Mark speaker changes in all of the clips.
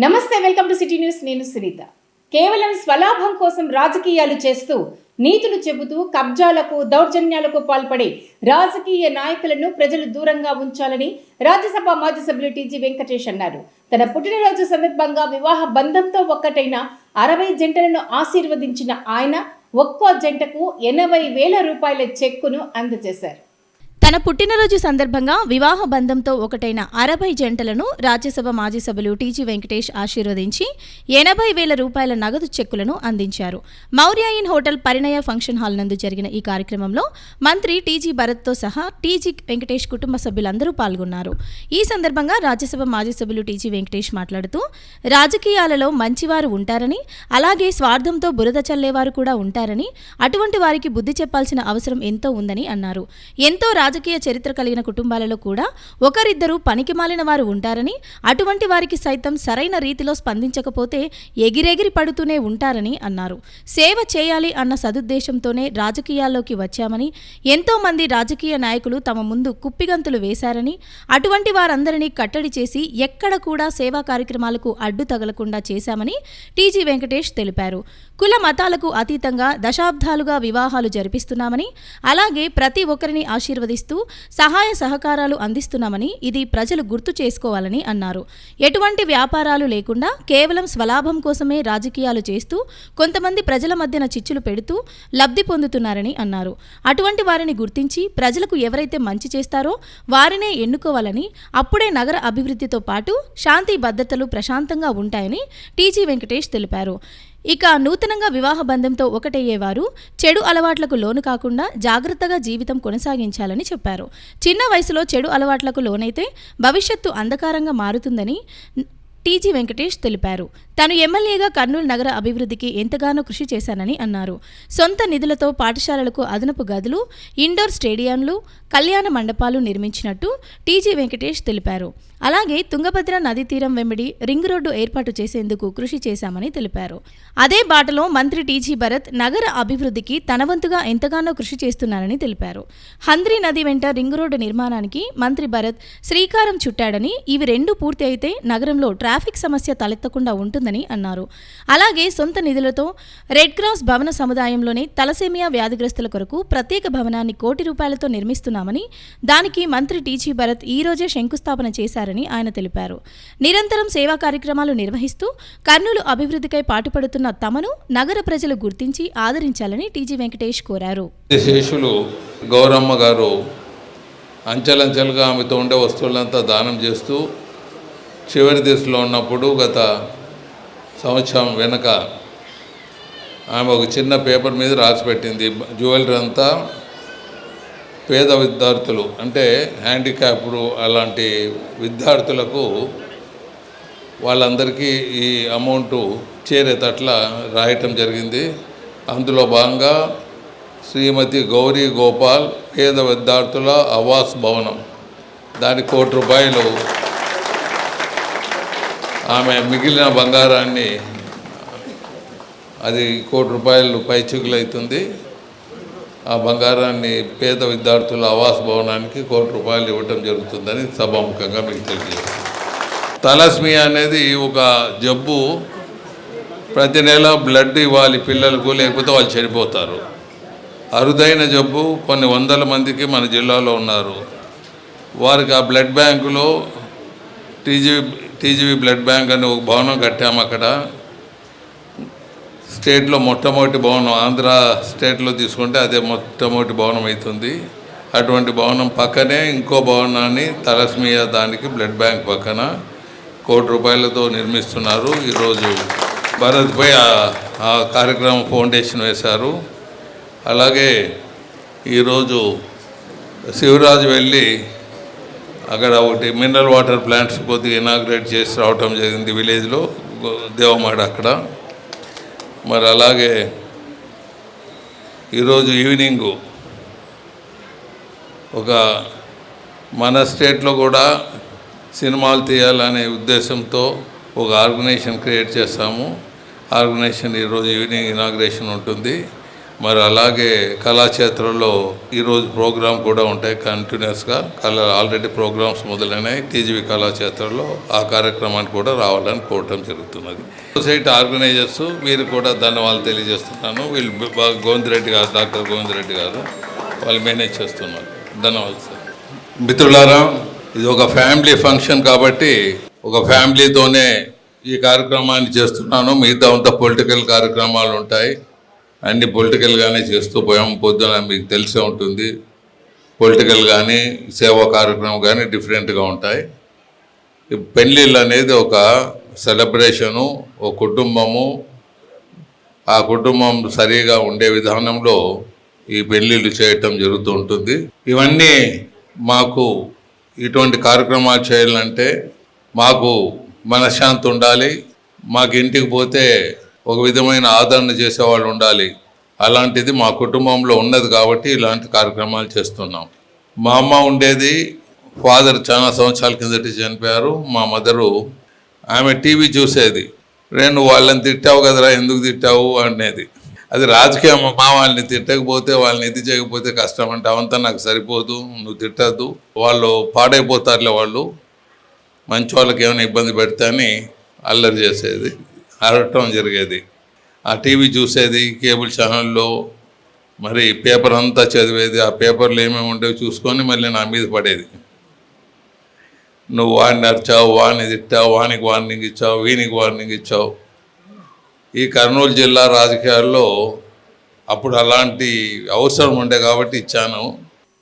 Speaker 1: నమస్తే, welcome to city news. నేను సునీత. కేవలం స్వలాభం కోసం రాజకీయాలు చేస్తూ నీతులు చెబుతూ కబ్జాలకు దౌర్జన్యాలకు పాల్పడే రాజకీయ నాయకులను ప్రజలు దూరంగా ఉంచాలని రాజ్యసభ మాజీ సభ్యులు టీజీ వెంకటేష్ అన్నారు. తన పుట్టినరోజు సందర్భంగా వివాహ బంధంతో ఒక్కటైన 60 జంటలను ఆశీర్వదించిన ఆయన ఒక్కో జంటకు 80,000 రూపాయల చెక్కును అందజేశారు.
Speaker 2: తన పుట్టినరోజు సందర్భంగా వివాహ బంధంతో ఒకటైన 60 జంటలను రాజ్యసభ మాజీ సభ్యులు టీజీ వెంకటేష్ ఆశీర్వదించి 80,000 రూపాయల నగదు చెక్కులను అందించారు. Maurya in hotel Parinaya function hall నందు జరిగిన ఈ కార్యక్రమంలో మంత్రి టీజీ భరత్తో సహా టీజీ వెంకటేష్ కుటుంబ సభ్యులందరూ పాల్గొన్నారు. ఈ సందర్భంగా రాజ్యసభ మాజీ సభ్యులు టీజీ వెంకటేష్ మాట్లాడుతూ రాజకీయాలలో మంచివారు ఉంటారని, అలాగే స్వార్థంతో బురద చల్లేవారు కూడా ఉంటారని, అటువంటి వారికి బుద్ధి చెప్పాల్సిన అవసరం ఎంతో ఉందని అన్నారు. ఎంతో రాజకీయ చరిత్ర కలిగిన కుటుంబాలలో కూడా ఒకరిద్దరు పనికిమాలిన వారు ఉంటారని, అటువంటి వారికి సైతం సరైన రీతిలో స్పందించకపోతే ఎగిరెగిరి పడుతూనే ఉంటారని అన్నారు. సేవ చేయాలి అన్న సదుద్దేశంతోనే రాజకీయాల్లోకి వచ్చామని, ఎంతో మంది రాజకీయ నాయకులు తమ ముందు కుప్పిగంతులు వేశారని, అటువంటి వారందరినీ కట్టడి చేసి ఎక్కడ కూడా సేవా కార్యక్రమాలకు అడ్డు తగలకుండా చేశామని టీజీ వెంకటేష్ తెలిపారు. కుల మతాలకు అతీతంగా దశాబ్దాలుగా వివాహాలు జరిపిస్తున్నామని, అలాగే ప్రతి ఒక్కరిని ఆశీర్వదిస్తూ సహాయ సహకారాలు అందిస్తున్నామని ఇది ప్రజలు గుర్తు చేసుకోవాలని అన్నారు. ఎటువంటి వ్యాపారాలు లేకుండా కేవలం స్వలాభం కోసమే రాజకీయాలు చేస్తూ కొంతమంది ప్రజల మధ్యన చిచ్చులు పెడుతూ లబ్ధి పొందుతున్నారని అన్నారు. అటువంటి వారిని గుర్తించి ప్రజలకు ఎవరైతే మంచి చేస్తారో వారినే ఎన్నుకోవాలని, అప్పుడే నగర అభివృద్ధితో పాటు శాంతి భద్రతలు ప్రశాంతంగా ఉంటాయని టీజీ వెంకటేష్ తెలిపారు. ఇక నూతనంగా వివాహ బంధంతో ఒకటయ్యేవారు చెడు అలవాట్లకు లోను కాకుండా జాగ్రత్తగా జీవితం కొనసాగించాలని చెప్పారు. చిన్న వయసులో చెడు అలవాట్లకు లోనైతే భవిష్యత్తు అంధకారంగా మారుతుందని టీజీ వెంకటేష్ తెలిపారు. తాను ఎమ్మెల్యేగా కర్నూలు నగర అభివృద్ధికి ఎంతగానో కృషి చేశానని అన్నారు. సొంత నిధులతో పాఠశాలలకు అదనపు గదులు, ఇండోర్ స్టేడియంలు, కళ్యాణ మండపాలు నిర్మించినట్టు టీజీ వెంకటేష్ తెలిపారు. అలాగే తుంగభద్ర నదీ తీరం వెంబడి రింగ్ రోడ్డు ఏర్పాటు చేసేందుకు కృషి చేశామని తెలిపారు. అదే బాటలో మంత్రి టీజీ భరత్ నగర అభివృద్ధికి తన వంతుగా ఎంతగానో కృషి చేస్తున్నారని తెలిపారు. హంద్రీ నది వెంట రింగ్ రోడ్డు నిర్మాణానికి మంత్రి భరత్ శ్రీకారం చుట్టాడని, ఇవి రెండు పూర్తి అయితే నగరంలో ట్రాఫిక్ సమస్య తలెత్తకుండా ఉంటుందని అన్నారు. అలాగే సొంత నిధులతో రెడ్ క్రాస్ భవన సముదాయంలోనే తలసేమియా వ్యాధిగ్రస్తుల కొరకు ప్రత్యేక భవనాన్ని 1 కోటి రూపాయలతో నిర్మిస్తున్నామని, దానికి మంత్రి టీజీ భరత్ ఈ రోజే శంకుస్థాపన చేశారని ఆయన తెలిపారు. నిరంతరం సేవా కార్యక్రమాలు నిర్వహిస్తూ కర్నూలు అభివృద్ధికై పాటుపడుతున్న తమను నగర ప్రజలు గుర్తించి ఆదరించాలని టీజీ వెంకటేష్ కోరారు.
Speaker 3: శేషులు గౌరమ్మ గారు అంచెలంచెలుగా ఆమెతో ఉండే వస్తువులంతా దానం చేస్తూ చివరి దశలో ఉన్నప్పుడు గత సంవత్సరం వెనక ఆమె ఒక చిన్న పేపర్ మీద రాసిపెట్టింది. జ్యువెలరీ అంతా పేద విద్యార్థులు అంటే హ్యాండిక్యాప్డ్ అలాంటి విద్యార్థులకు వాళ్ళందరికీ ఈ అమౌంట్ చేరేటట్ల రాయటం జరిగింది. అందులో భాగంగా శ్రీమతి గౌరీ గోపాల్ పేద విద్యార్థుల ఆవాస్ భవనం, దానికి 1 కోటి రూపాయలు ఆమె మిగిలిన బంగారాన్ని, అది 1 కోటి రూపాయలు పైచిగులు అవుతుంది. ఆ బంగారాన్ని పేద విద్యార్థుల ఆవాస్ భవనానికి 1 కోటి రూపాయలు ఇవ్వటం జరుగుతుందని సభాముఖంగా మీకు తెలియజేస్తాను. తలస్మియా అనేది ఒక జబ్బు. ప్రతి నెల బ్లడ్ ఇవ్వాలి పిల్లలకు, లేకపోతే వాళ్ళు చనిపోతారు. అరుదైన జబ్బు. కొన్ని వందల మందికి మన జిల్లాలో ఉన్నారు. వారికి ఆ బ్లడ్ బ్యాంకులో టీజీవీ బ్లడ్ బ్యాంక్ అని ఒక భవనం కట్టాము. అక్కడ స్టేట్లో మొట్టమొదటి భవనం, ఆంధ్ర స్టేట్లో తీసుకుంటే అదే మొట్టమొదటి భవనం అవుతుంది. అటువంటి భవనం పక్కనే ఇంకో భవనాన్ని తలస్మియా దానికి బ్లడ్ బ్యాంక్ పక్కన 1 కోటి రూపాయలతో నిర్మిస్తున్నారు. ఈరోజు భరత్పై ఆ కార్యక్రమం ఫౌండేషన్ వేశారు. అలాగే ఈరోజు శివరాజు వెళ్ళి అక్కడ ఒకటి మినరల్ వాటర్ ప్లాంట్స్ కొద్దిగా ఇనాగ్రేట్ చేసి రావటం జరిగింది విలేజ్లో, దేవమాడ అక్కడ. మరి అలాగే ఈరోజు ఈవినింగు ఒక మన స్టేట్లో కూడా సినిమాలు తీయాలనే ఉద్దేశంతో ఒక ఆర్గనైజేషన్ క్రియేట్ చేస్తాము. ఆర్గనైజేషన్ ఈరోజు ఈవినింగ్ ఇనాగ్రేషన్ ఉంటుంది. మరి అలాగే కళాక్షేత్రంలో ఈరోజు ప్రోగ్రాం కూడా ఉంటాయి కంటిన్యూస్గా. ఆల్రెడీ ప్రోగ్రామ్స్ మొదలైనాయి టీజీవీ కళాక్షేత్రంలో. ఆ కార్యక్రమానికి కూడా రావాలని కోరటం జరుగుతున్నది. సొసైటీ ఆర్గనైజర్స్ వీరు కూడా ధన్యవాదాలు తెలియజేస్తున్నాను. వీళ్ళు గోవిందరెడ్డి గారు, డాక్టర్ గోవిందరెడ్డి గారు వాళ్ళు మేనేజ్ చేస్తున్నారు. ధన్యవాదాలు సార్. మిత్రులారా, ఇది ఒక ఫ్యామిలీ ఫంక్షన్ కాబట్టి ఒక ఫ్యామిలీతోనే ఈ కార్యక్రమాన్ని చేస్తున్నాను. మిగతా అంతా పొలిటికల్ కార్యక్రమాలు ఉంటాయి. అన్ని పొలిటికల్గానే చేస్తూ పోయాము. పొద్దున మీకు తెలిసే ఉంటుంది, పొలిటికల్ కానీ సేవా కార్యక్రమం కానీ డిఫరెంట్గా ఉంటాయి. పెళ్ళిళ్ళు అనేది ఒక సెలబ్రేషను, ఒక కుటుంబము, ఆ కుటుంబం సరిగా ఉండే విధానంలో ఈ పెళ్ళిళ్ళు చేయటం జరుగుతూ ఉంటుంది. ఇవన్నీ మాకు ఇటువంటి కార్యక్రమాలు చేయాలంటే మాకు మనశ్శాంతి ఉండాలి. మాకు ఇంటికి పోతే ఒక విధమైన ఆదరణ చేసేవాళ్ళు ఉండాలి. అలాంటిది మా కుటుంబంలో ఉన్నది కాబట్టి ఇలాంటి కార్యక్రమాలు చేస్తున్నాం. మా అమ్మ ఉండేది, ఫాదర్ చాలా సంవత్సరాల కిందట చనిపోయారు. మా మదరు ఆమె టీవీ చూసేది. నువ్వు వాళ్ళని తిట్టావు కదరా, ఎందుకు తిట్టావు అనేది. అది రాజకీయం. మా వాళ్ళని తిట్టకపోతే, వాళ్ళని ఇది చేయకపోతే కష్టం అంటే అవంతా నాకు సరిపోదు, నువ్వు తిట్టద్దు, వాళ్ళు పాడైపోతారులే, వాళ్ళు మంచి వాళ్ళకి ఏమైనా ఇబ్బంది పెడితే అని అల్లరి చేసేది, అరవటం జరిగేది. ఆ టీవీ చూసేది, కేబుల్ ఛానల్లో మరి పేపర్ అంతా చదివేది. ఆ పేపర్లు ఏమేమి ఉండేవి చూసుకొని మళ్ళీ నా మీద పడేది. నువ్వు వాడిని అరిచావు, వాడిని తిట్టావు, వానికి వార్నింగ్ ఇచ్చావు, వీనికి వార్నింగ్ ఇచ్చావు. ఈ కర్నూలు జిల్లా రాజకీయాల్లో అప్పుడు అలాంటి అవసరం ఉండే కాబట్టి ఇచ్చాను.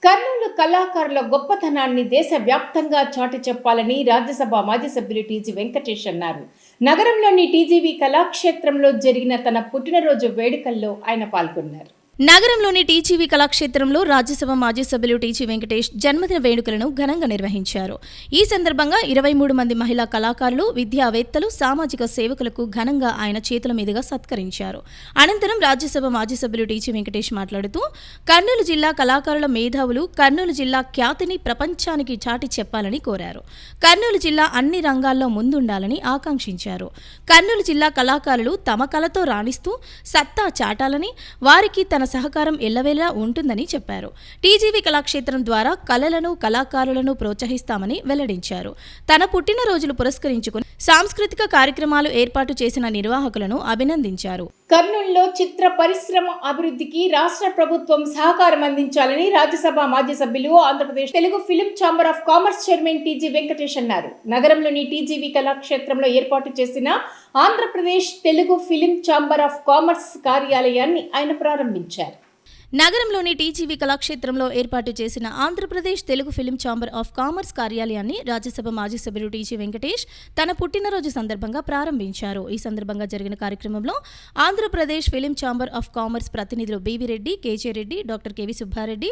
Speaker 1: కర్నూలు కళాకారుల గొప్పతనాన్ని దేశవ్యాప్తంగా చాటి చెప్పాలని రాజ్యసభ మాజీ సభ్యులు టీజీ వెంకటేష్ అన్నారు. నగరంలోని టీజీవీ కళాక్షేత్రంలో జరిగిన తన పుట్టినరోజు వేడుకల్లో ఆయన పాల్గొన్నారు.
Speaker 2: నగరంలోని టీజీవీ కళాక్షేత్రంలో రాజ్యసభ మాజీ సభ్యులు టీజీ వెంకటేష్ జన్మదిన వేడుకలను ఘనంగా నిర్వహించారు. ఈ సందర్భంగా 23 మంది మహిళా కళాకారులు, విద్యావేత్తలు, సామాజిక సేవకులకు ఘనంగా ఆయన చేతుల మీదుగా సత్కరించారు. అనంతరం రాజ్యసభ మాజీ సభ్యులు టీజీ వెంకటేష్ మాట్లాడుతూ కర్నూలు జిల్లా కళాకారుల మేధావులు కర్నూలు జిల్లా ఖ్యాతిని ప్రపంచానికి చాటి చెప్పాలని కోరారు. కర్నూలు జిల్లా అన్ని రంగాల్లో ముందుండాలని ఆకాంక్షించారు. కర్నూలు జిల్లా కళాకారులు తమ కళతో రాణిస్తూ సత్తా చాటాలని, వారికి తన సహకారం ఎల్లవేళలా ఉంటుందని చెప్పారు. టీజీవీ కళాక్షేత్రం ద్వారా కళలను, కళాకారులను ప్రోత్సహిస్తామని వెల్లడించారు. తన పుట్టినరోజులు పురస్కరించుకుని సాంస్కృతిక కార్యక్రమాలు ఏర్పాటు చేసిన నిర్వాహకులను అభినందించారు.
Speaker 1: కర్నూలులో చిత్ర పరిశ్రమ అభివృద్ధికి రాష్ట్ర ప్రభుత్వం సహకారం అందించాలని రాజ్యసభ మాజీ సభ్యులు, Andhra Pradesh Telugu film chamber of commerce chairman TG Venkatesh అన్నారు. నగరంలోని టీజీవీ కళాక్షేత్రంలో ఏర్పాటు చేసిన Andhra Pradesh Telugu film chamber of commerce కార్యాలయాన్ని ఆయన ప్రారంభించారు.
Speaker 2: నగరంలోని టీజీవీ కళాక్షేత్రంలో ఏర్పాటు చేసిన Andhra Pradesh Telugu film chamber of commerce కార్యాలయాన్ని రాజ్యసభ మాజీ సభ్యులు టీజీ వెంకటేష్ తన పుట్టినరోజు సందర్భంగా ప్రారంభించారు. ఈ సందర్భంగా జరిగిన కార్యక్రమంలో Andhra Pradesh film chamber of commerce ప్రతినిధులు BV Reddy, KJ Reddy, doctor KV Subbareddy,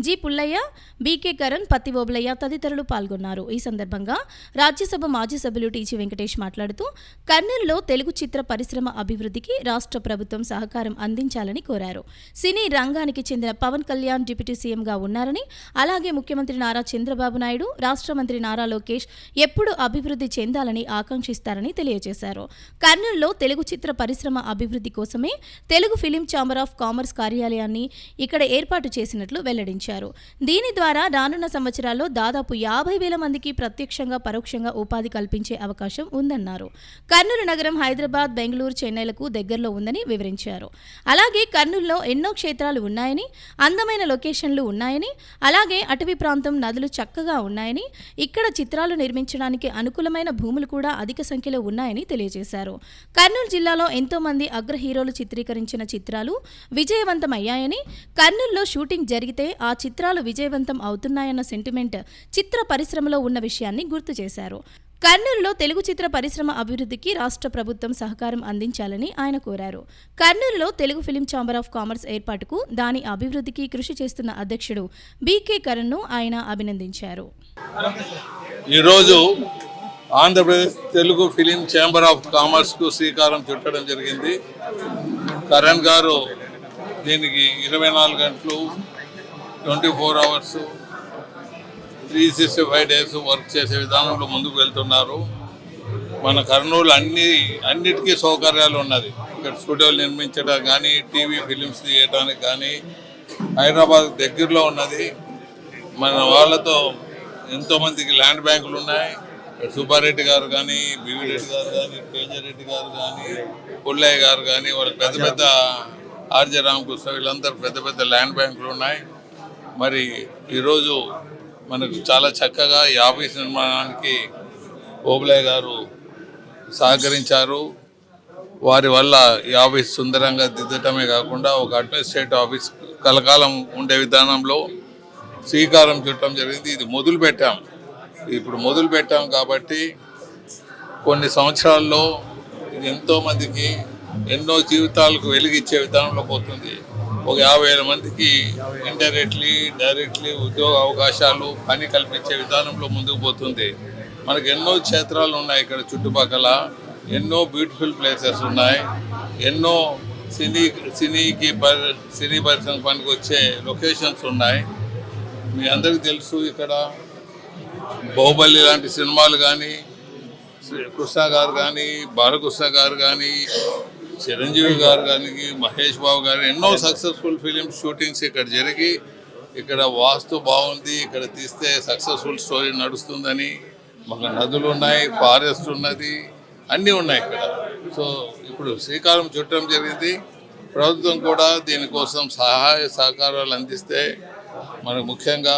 Speaker 2: G Pullaiah, BK Karan, Patti Obulaiah తదితరులు పాల్గొన్నారు. ఈ సందర్భంగా రాజ్యసభ మాజీ సభ్యులు టీజీ వెంకటేష్ మాట్లాడుతూ కర్నూలులో తెలుగు చిత్ర పరిశ్రమ అభివృద్ధికి రాష్ట్ర ప్రభుత్వం సహకారం అందించాలని కోరారు. సినీ రంగానికి చెందిన పవన్ కళ్యాణ్ డిప్యూటీ సీఎంగా ఉన్నారని, అలాగే ముఖ్యమంత్రి నారా చంద్రబాబు నాయుడు, రాష్ట్ర మంత్రి నారా లోకేష్ ఎప్పుడు అభివృద్ధి చెందాలని ఆకాంక్షిస్తారని తెలియజేశారు. కర్నూలులో తెలుగు చిత్ర పరిశ్రమ అభివృద్ధి కోసమే Telugu film chamber of commerce కార్యాలయాన్ని ఇక్కడ ఏర్పాటు చేసినట్లు వెల్లడించారు. దీని ద్వారా రానున్న సంవత్సరాల్లో దాదాపు 50,000 మందికి ప్రత్యక్షంగా, పరోక్షంగా ఉపాధి కల్పించే అవకాశం ఉందన్నారు. కర్నూలు నగరం హైదరాబాద్, బెంగళూరు, చెన్నైలకు దగ్గరలో ఉందని వివరించారు. అలాగే కర్నూలులో ఎన్నో క్షేత్రాలు ఉన్నాయని, అందమైన లొకేషన్లు ఉన్నాయని, అలాగే అటవీ ప్రాంతం, నదులు చక్కగా ఉన్నాయని, ఇక్కడ చిత్రాలు నిర్మించడానికి అనుకూలమైన భూములు కూడా అధిక సంఖ్యలో ఉన్నాయని తెలియజేశారు. కర్నూలు జిల్లాలో ఎంతో మంది అగ్ర హీరోలు చిత్రీకరించిన చిత్రాలు విజయవంతమయ్యాయని, కర్నూలులో షూటింగ్ జరిగితే ఆ చిత్రాలు విజయవంతం అవుతున్నాయన్న సెంటిమెంట్ చిత్ర పరిశ్రమలో ఉన్న విషయాన్ని గుర్తు చేశారు. కర్నూలులో తెలుగు చిత్ర పరిశ్రమ అభివృద్ధికి రాష్ట్ర ప్రభుత్వం సహకారం అందించాలని ఆయన కోరారు. కర్నూలులో Telugu film chamber of commerce ఏర్పాటుకు, దాని అభివృద్ధికి కృషి చేస్తున్న అధ్యక్షుడు బీకే కరణ్ను ఆయన అభినందించారు.
Speaker 3: ఈరోజు Andhra Pradesh Telugu film chamber of కామర్స్కు శ్రీకారం చుట్టడం జరిగింది. కరణ్ గారు దీనికి 24 గంటలు 24 అవర్స్ 365 డేస్ వర్క్ చేసే విధానంలో ముందుకు వెళ్తున్నారు. మన కర్నూలు అన్నిటికీ సౌకర్యాలు ఉన్నది. ఇక్కడ స్టూడియోలు నిర్మించడం కానీ, టీవీ ఫిలిమ్స్ తీయడానికి కానీ, హైదరాబాద్ దగ్గరలో ఉన్నది. మన వాళ్ళతో ఎంతోమందికి ల్యాండ్ బ్యాంకులు ఉన్నాయి. సుబ్బారెడ్డి గారు కానీ, బివి రెడ్డి గారు కానీ, తేజరెడ్డి గారు కానీ, పుల్లయ్య గారు కానీ, వాళ్ళకి పెద్ద పెద్ద ఆర్జే రామకృష్ణ వీళ్ళందరూ పెద్ద పెద్ద ల్యాండ్ బ్యాంకులు ఉన్నాయి. మరి ఈరోజు మనకు చాలా చక్కగా ఈ ఆఫీస్ నిర్మాణానికి ఓబులయ్య గారు సహకరించారు. వారి వల్ల ఈ ఆఫీస్ సుందరంగా దిద్దటమే కాకుండా ఒక అడ్మినిస్ట్రేటివ్ ఆఫీస్ కలకాలం ఉండే విధానంలో శ్రీకారం చుట్టడం జరిగింది. ఇది మొదలు పెట్టాం కాబట్టి కొన్ని సంవత్సరాల్లో ఇది ఎంతోమందికి ఎన్నో జీవితాలకు వెలిగిచ్చే విధానంలో పోతుంది. ఒక 50,000 మందికి ఇండైరెక్ట్లీ డైరెక్ట్లీ ఉద్యోగ అవకాశాలు, పని కల్పించే విధానంలో ముందుకు పోతుంది. మనకు ఎన్నో క్షేత్రాలు ఉన్నాయి ఇక్కడ చుట్టుపక్కల, ఎన్నో బ్యూటిఫుల్ ప్లేసెస్ ఉన్నాయి, ఎన్నో సినీ పరిశ్రమ పనికి వచ్చే లొకేషన్స్ ఉన్నాయి. మీ అందరికీ తెలుసు ఇక్కడ బాహుబలి లాంటి సినిమాలు కానీ, కృష్ణ గారు కానీ, బాలకృష్ణ గారు కానీ, చిరంజీవి గారు కానీ, మహేష్ బాబు గారు ఎన్నో సక్సెస్ఫుల్ ఫిలిమ్స్ షూటింగ్స్ ఇక్కడ జరిగి, ఇక్కడ వాస్తు బాగుంది, ఇక్కడ తీస్తే సక్సెస్ఫుల్ స్టోరీ నడుస్తుందని, మాకు నదులు ఉన్నాయి, ఫారెస్ట్ ఉన్నది, అన్నీ ఉన్నాయి ఇక్కడ. సో ఇప్పుడు శ్రీకారం చుట్టడం జరిగింది. ప్రభుత్వం కూడా దీనికోసం సహాయ సహకారాలు అందిస్తే మనకు ముఖ్యంగా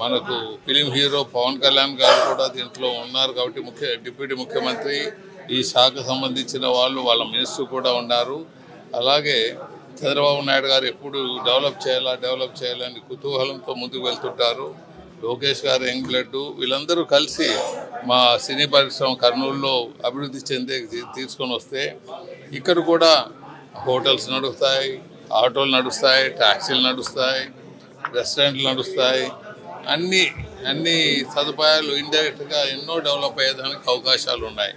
Speaker 3: మనకు ఫిలిం హీరో పవన్ కళ్యాణ్ గారు కూడా దీంట్లో ఉన్నారు కాబట్టి డిప్యూటీ ముఖ్యమంత్రి, ఈ శాఖ సంబంధించిన వాళ్ళ మినిస్టర్ కూడా ఉన్నారు. అలాగే చంద్రబాబు నాయుడు గారు ఎప్పుడు డెవలప్ చేయాలని కుతూహలంతో ముందుకు వెళ్తుంటారు. లోకేష్ గారు, యంగ్ బ్లడ్ వీళ్ళందరూ కలిసి మా సినీ పరిశ్రమ కర్నూలులో అభివృద్ధి చెందే తీసుకొని వస్తే ఇక్కడ కూడా హోటల్స్ నడుస్తాయి, ఆటోలు నడుస్తాయి, ట్యాక్సీలు నడుస్తాయి, రెస్టారెంట్లు నడుస్తాయి. అన్ని సదుపాయాలు ఇండైరెక్ట్గా ఎన్నో డెవలప్ అయ్యేదానికి అవకాశాలు ఉన్నాయి.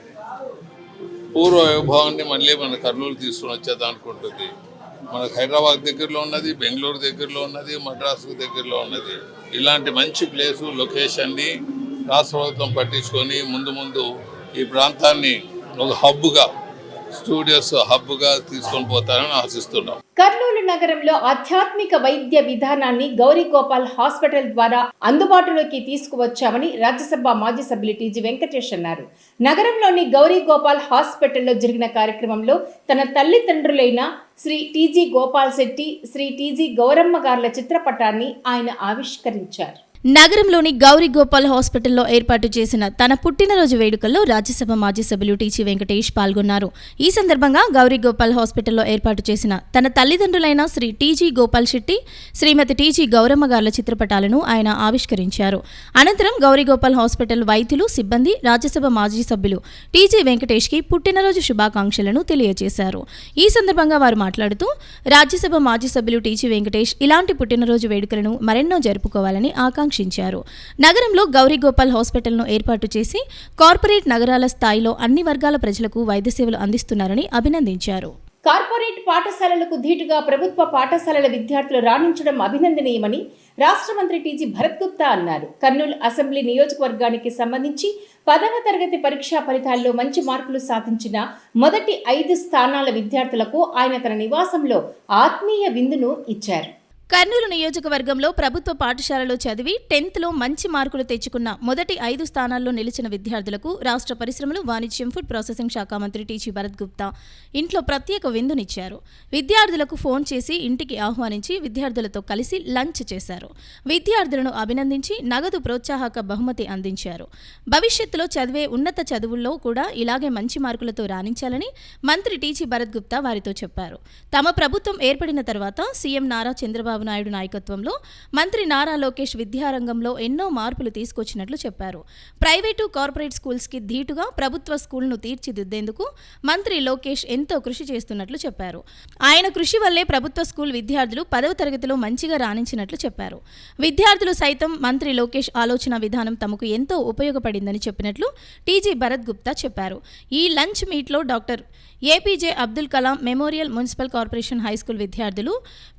Speaker 3: పూర్వ వైభవాన్ని మళ్ళీ మన కర్నూలు తీసుకుని వచ్చేదానికి ఉంటుంది. మనకు హైదరాబాద్ దగ్గరలో ఉన్నది, బెంగళూరు దగ్గరలో ఉన్నది, మద్రాసు దగ్గరలో ఉన్నది. ఇలాంటి మంచి ప్లేసు లొకేషన్ని రాష్ట్ర ప్రభుత్వం పట్టించుకొని ముందు ఈ ప్రాంతాన్ని ఒక హబ్గా, స్టూడియోస్ హబ్గా తీసుకొని పోతారని ఆశిస్తున్నాం.
Speaker 1: కర్నూలు నగరంలో ఆధ్యాత్మిక వైద్య విధానాన్ని గౌరీ గోపాల్ హాస్పిటల్ ద్వారా అందుబాటులోకి తీసుకువచ్చామని రాజ్యసభ మాజీ సభ్యులు టీజీ వెంకటేష్ అన్నారు. నగరంలోని గౌరీ గోపాల్ హాస్పిటల్లో జరిగిన కార్యక్రమంలో తన తల్లిదండ్రులైన శ్రీ టీజీ గోపాల్ శెట్టి, శ్రీ టీజీ గౌరమ్మ గార్ల చిత్రపటాన్ని ఆయన ఆవిష్కరించారు.
Speaker 2: నగరంలోని గౌరీ గోపాల్ హాస్పిటల్లో ఏర్పాటు చేసిన తన పుట్టినరోజు వేడుకల్లో రాజ్యసభ మాజీ సభ్యులు టీజీ వెంకటేష్ పాల్గొన్నారు. ఈ సందర్భంగా గౌరీ గోపాల్ హాస్పిటల్లో ఏర్పాటు చేసిన తన తల్లిదండ్రులైన శ్రీ టీజీ గోపాల్ శెట్టి, శ్రీమతి టీజీ గౌరమ్మ గార్ల చిత్రపటాలను ఆయన ఆవిష్కరించారు. అనంతరం గౌరీ గోపాల్ హాస్పిటల్ వైద్యులు, సిబ్బంది రాజ్యసభ మాజీ సభ్యులు టీజీ వెంకటేష్కి పుట్టినరోజు శుభాకాంక్షలను తెలియజేశారు. ఈ సందర్భంగా వారు మాట్లాడుతూ రాజ్యసభ మాజీ సభ్యులు టీజీ వెంకటేష్ ఇలాంటి పుట్టినరోజు వేడుకలను మరెన్నో జరుపుకోవాలని ఆకాంక్షించారు. నగరంలో గౌరీ గోపాల్ హాస్పిటల్ను ఏర్పాటు చేసి కార్పొరేట్ నగరాల స్థాయిలో అన్ని వర్గాల ప్రజలకు వైద్య సేవలు అందిస్తున్నారని అభినందించారు.
Speaker 1: కార్పొరేట్ పాఠశాలలకు ధీటుగా ప్రభుత్వ పాఠశాలల విద్యార్థులు రాణించడం అభినందనీయమని రాష్ట్ర మంత్రి టీజీ భరత్ గుప్తా అన్నారు. కర్నూలు అసెంబ్లీ నియోజకవర్గానికి సంబంధించి 10వ తరగతి పరీక్షా ఫలితాల్లో మంచి మార్కులు సాధించిన మొదటి 5 స్థానాల విద్యార్థులకు ఆయన తన నివాసంలో ఆత్మీయ విందును ఇచ్చారు.
Speaker 2: కర్నూలు నియోజకవర్గంలో ప్రభుత్వ పాఠశాలలో చదివి 10th మంచి మార్కులు తెచ్చుకున్న మొదటి 5 స్థానాల్లో నిలిచిన విద్యార్థులకు రాష్ట్ర పరిశ్రమలు, వాణిజ్యం, ఫుడ్ ప్రాసెసింగ్ శాఖ మంత్రి టీజీ భరత్ గుప్తా ఇంట్లో ప్రత్యేక విందునిచ్చారు. విద్యార్థులకు ఫోన్ చేసి ఇంటికి ఆహ్వానించి విద్యార్థులతో కలిసి లంచ్ చేశారు. విద్యార్థులను అభినందించి నగదు ప్రోత్సాహక బహుమతి అందించారు. భవిష్యత్తులో చదివే ఉన్నత చదువుల్లో కూడా ఇలాగే మంచి మార్కులతో రాణించాలని మంత్రి టీజీ భరత్ గుప్తా వారితో చెప్పారు. తమ ప్రభుత్వం ఏర్పడిన తర్వాత సీఎం నారా చంద్రబాబు నాయుడు నాయకత్వంలో మంత్రి నారా లోకేష్ విద్యారంగంలో ఎన్నో మార్పులు తీసుకొచ్చినట్లు చెప్పారు. ప్రైవేటు, కార్పొరేట్ స్కూల్స్కి ధీటుగా ప్రభుత్వ స్కూల్ను తీర్చిదిద్దేందుకు మంత్రి లోకేష్ ఎంతో కృషి చేస్తున్నట్లు చెప్పారు. ఆయన కృషి వల్లే ప్రభుత్వ స్కూల్ విద్యార్థులు 10వ తరగతిలో మంచిగా రాణించినట్లు చెప్పారు. విద్యార్థులు సైతం మంత్రి లోకేష్ ఆలోచన విధానం తమకు ఎంతో ఉపయోగపడిందని చెప్పినట్లు టీజీ భరత్ గుప్తా చెప్పారు. ఈ లంచ్ మీట్లో doctor APJ Abdul Kalam memorial municipal corporation high school విద్యార్థులు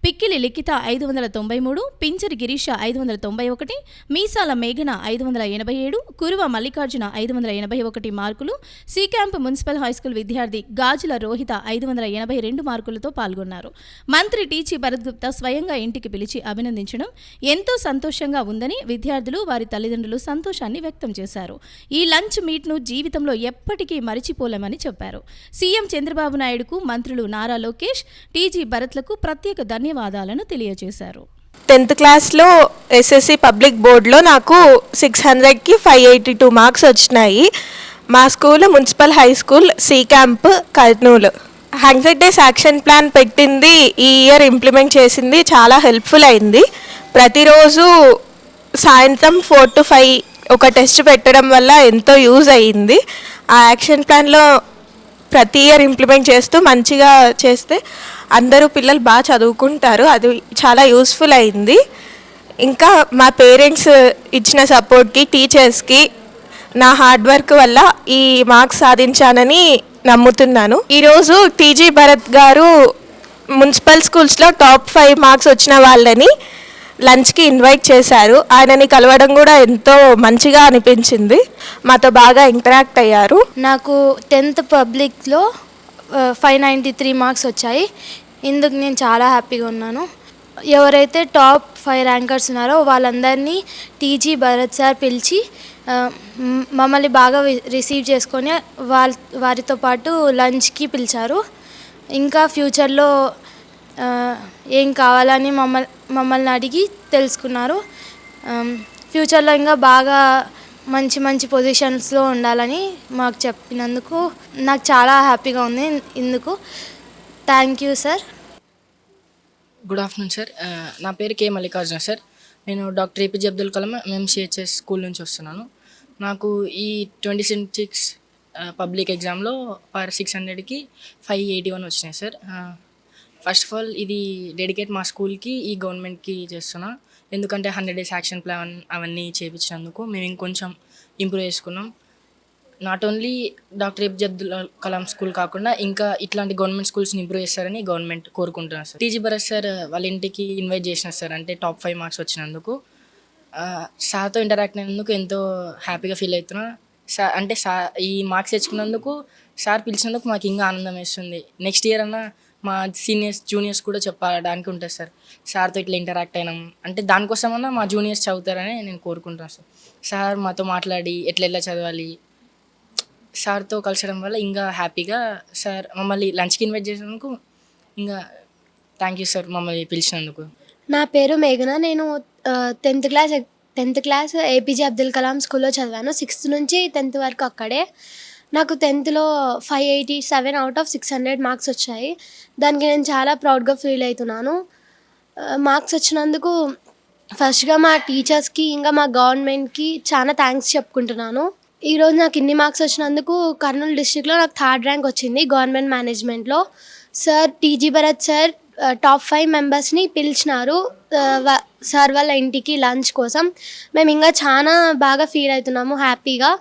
Speaker 2: పిక్కిలి లిఖిత 593, పింజరి గిరీష 591, మీసాల మేఘన 587, కురువ మల్లికార్జున 581 మార్కులు, సి క్యాంప్ మున్సిపల్ హైస్కూల్ విద్యార్థి గాజుల రోహిత 582 మార్కులతో పాల్గొన్నారు. మంత్రి టీజీ భరత్ గుప్తా స్వయంగా ఇంటికి పిలిచి అభినందించడం ఎంతో సంతోషంగా ఉందని విద్యార్థులు వారి తల్లిదండ్రులు సంతోషాన్ని వ్యక్తం చేశారు. ఈ లంచ్ మీట్ను జీవితంలో ఎప్పటికీ మరిచిపోలేమని చెప్పారు. సీఎం చంద్రబాబు నాయుడుకు మంత్రులు నారా లోకేష్, టీజీ భరత్లకు ప్రత్యేక ధన్యవాదాలను తెలియజేశారు.
Speaker 4: 10th క్లాస్లో ఎస్ఎస్సి పబ్లిక్ బోర్డులో నాకు 600కి 582 మార్క్స్ వచ్చినాయి. మా school municipal high school C camp Kurnool. 100 days action plan పెట్టింది ఈ ఇయర్ ఇంప్లిమెంట్ చేసింది చాలా హెల్ప్ఫుల్ అయింది. ప్రతిరోజు సాయంత్రం 4 to 5 ఒక టెస్ట్ పెట్టడం వల్ల ఎంతో యూజ్ అయ్యింది. ఆ యాక్షన్ ప్లాన్లో ప్రతి ఇయర్ ఇంప్లిమెంట్ చేస్తూ మంచిగా చేస్తే అందరూ పిల్లలు బాగా చదువుకుంటారు. అది చాలా యూస్ఫుల్ అయింది. ఇంకా మా పేరెంట్స్ ఇచ్చిన సపోర్ట్కి, టీచర్స్కి, నా హార్డ్ వర్క్ వల్ల ఈ మార్క్స్ సాధించానని నమ్ముతున్నాను. ఈరోజు టీజీ భరత్ గారు మున్సిపల్ స్కూల్స్లో టాప్ 5 మార్క్స్ వచ్చిన వాళ్ళని లంచ్కి ఇన్వైట్ చేశారు. ఆయనని కలవడం కూడా ఎంతో మంచిగా అనిపించింది. మాతో బాగా ఇంటరాక్ట్ అయ్యారు.
Speaker 5: నాకు 10th పబ్లిక్లో 593 మార్క్స్ వచ్చాయి. ఇందుకు నేను చాలా హ్యాపీగా ఉన్నాను. ఎవరైతే టాప్ 5 ర్యాంకర్స్ ఉన్నారో వాళ్ళందరినీ టీజీ భరత్ సార్ పిలిచి మమ్మల్ని బాగా రిసీవ్ చేసుకొని వారితో పాటు లంచ్కి పిలిచారు. ఇంకా ఫ్యూచర్లో ఏం కావాలని మమ్మల్ని అడిగి తెలుసుకున్నారు. ఫ్యూచర్లో ఇంకా బాగా మంచి మంచి పొజిషన్స్లో ఉండాలని మాకు చెప్పినందుకు నాకు చాలా హ్యాపీగా ఉంది. ఇందుకు thank you sir.
Speaker 6: Good afternoon sir. నా పేరు కే మల్లికార్జున సార్. నేను doctor APJ Abdul Kalam MCHS school నుంచి వస్తున్నాను. నాకు ఈ 2026 పబ్లిక్ ఎగ్జామ్లో పర్ 600కి 581 వచ్చినాయి సార్. ఫస్ట్ ఆఫ్ ఆల్ ఇది డెడికేట్ మా స్కూల్కి, ఈ గవర్నమెంట్కి చేస్తున్నా. ఎందుకంటే 100 డేస్ యాక్షన్ ప్లాన్ అవన్నీ చేయించినందుకు మేము ఇంకొంచెం ఇంప్రూవ్ చేసుకున్నాం. Not only doctor APJ Abdul Kalam school కాకుండా ఇంకా ఇట్లాంటి గవర్నమెంట్ స్కూల్స్ని ఇంప్రూవ్ చేస్తారని గవర్నమెంట్ కోరుకుంటున్నారు సార్. టీజీ భరత్ సార్ వాళ్ళ ఇంటికి ఇన్వైట్ చేసినారు సార్. అంటే టాప్ 5 మార్క్స్ వచ్చినందుకు సార్తో ఇంటరాక్ట్ అయినందుకు ఎంతో హ్యాపీగా ఫీల్ అవుతున్నా. అంటే ఈ మార్క్స్ తెచ్చుకున్నందుకు సార్ పిలిచినందుకు మాకు ఇంకా ఆనందం వేస్తుంది. నెక్స్ట్ ఇయర్ అన్నా మా సీనియర్స్ జూనియర్స్ కూడా చెప్పడానికి ఉంటుంది సార్. సార్తో ఇట్లా ఇంటరాక్ట్ అయినాం అంటే దానికోసమన్నా మా జూనియర్స్ చదువుతారని నేను కోరుకుంటున్నాను సార్. సార్ మాతో మాట్లాడి ఎట్లా చదవాలి సార్తో కలిసడం వల్ల ఇంకా హ్యాపీగా సార్ మమ్మల్ని లంచ్కి ఇన్వైట్ చేసినందుకు ఇంకా థ్యాంక్ యూ సార్ మమ్మల్ని పిలిచినందుకు.
Speaker 5: నా పేరు మేఘన. నేను 10th class APJ Abdul Kalam స్కూల్లో చదివాను. 6th నుంచి 10th వరకు అక్కడే. నాకు 10thలో 587 అవుట్ ఆఫ్ 600 మార్క్స్ వచ్చాయి. దానికి నేను చాలా ప్రౌడ్గా ఫీల్ అవుతున్నాను. మార్క్స్ వచ్చినందుకు ఫస్ట్గా మా టీచర్స్కి ఇంకా మా గవర్నమెంట్కి చాలా థ్యాంక్స్ చెప్పుకుంటున్నాను. ఈరోజు నాకు ఇన్ని మార్క్స్ వచ్చినందుకు కర్నూలు డిస్ట్రిక్ట్లో నాకు 3rd ర్యాంక్ వచ్చింది గవర్నమెంట్ మేనేజ్మెంట్లో. Sir TG Bharat sir top 5 మెంబర్స్ని పిలిచినారు సార్ వాళ్ళ ఇంటికి లంచ్ కోసం. మేము ఇంకా చాలా బాగా ఫీల్ అవుతున్నాము హ్యాపీగా.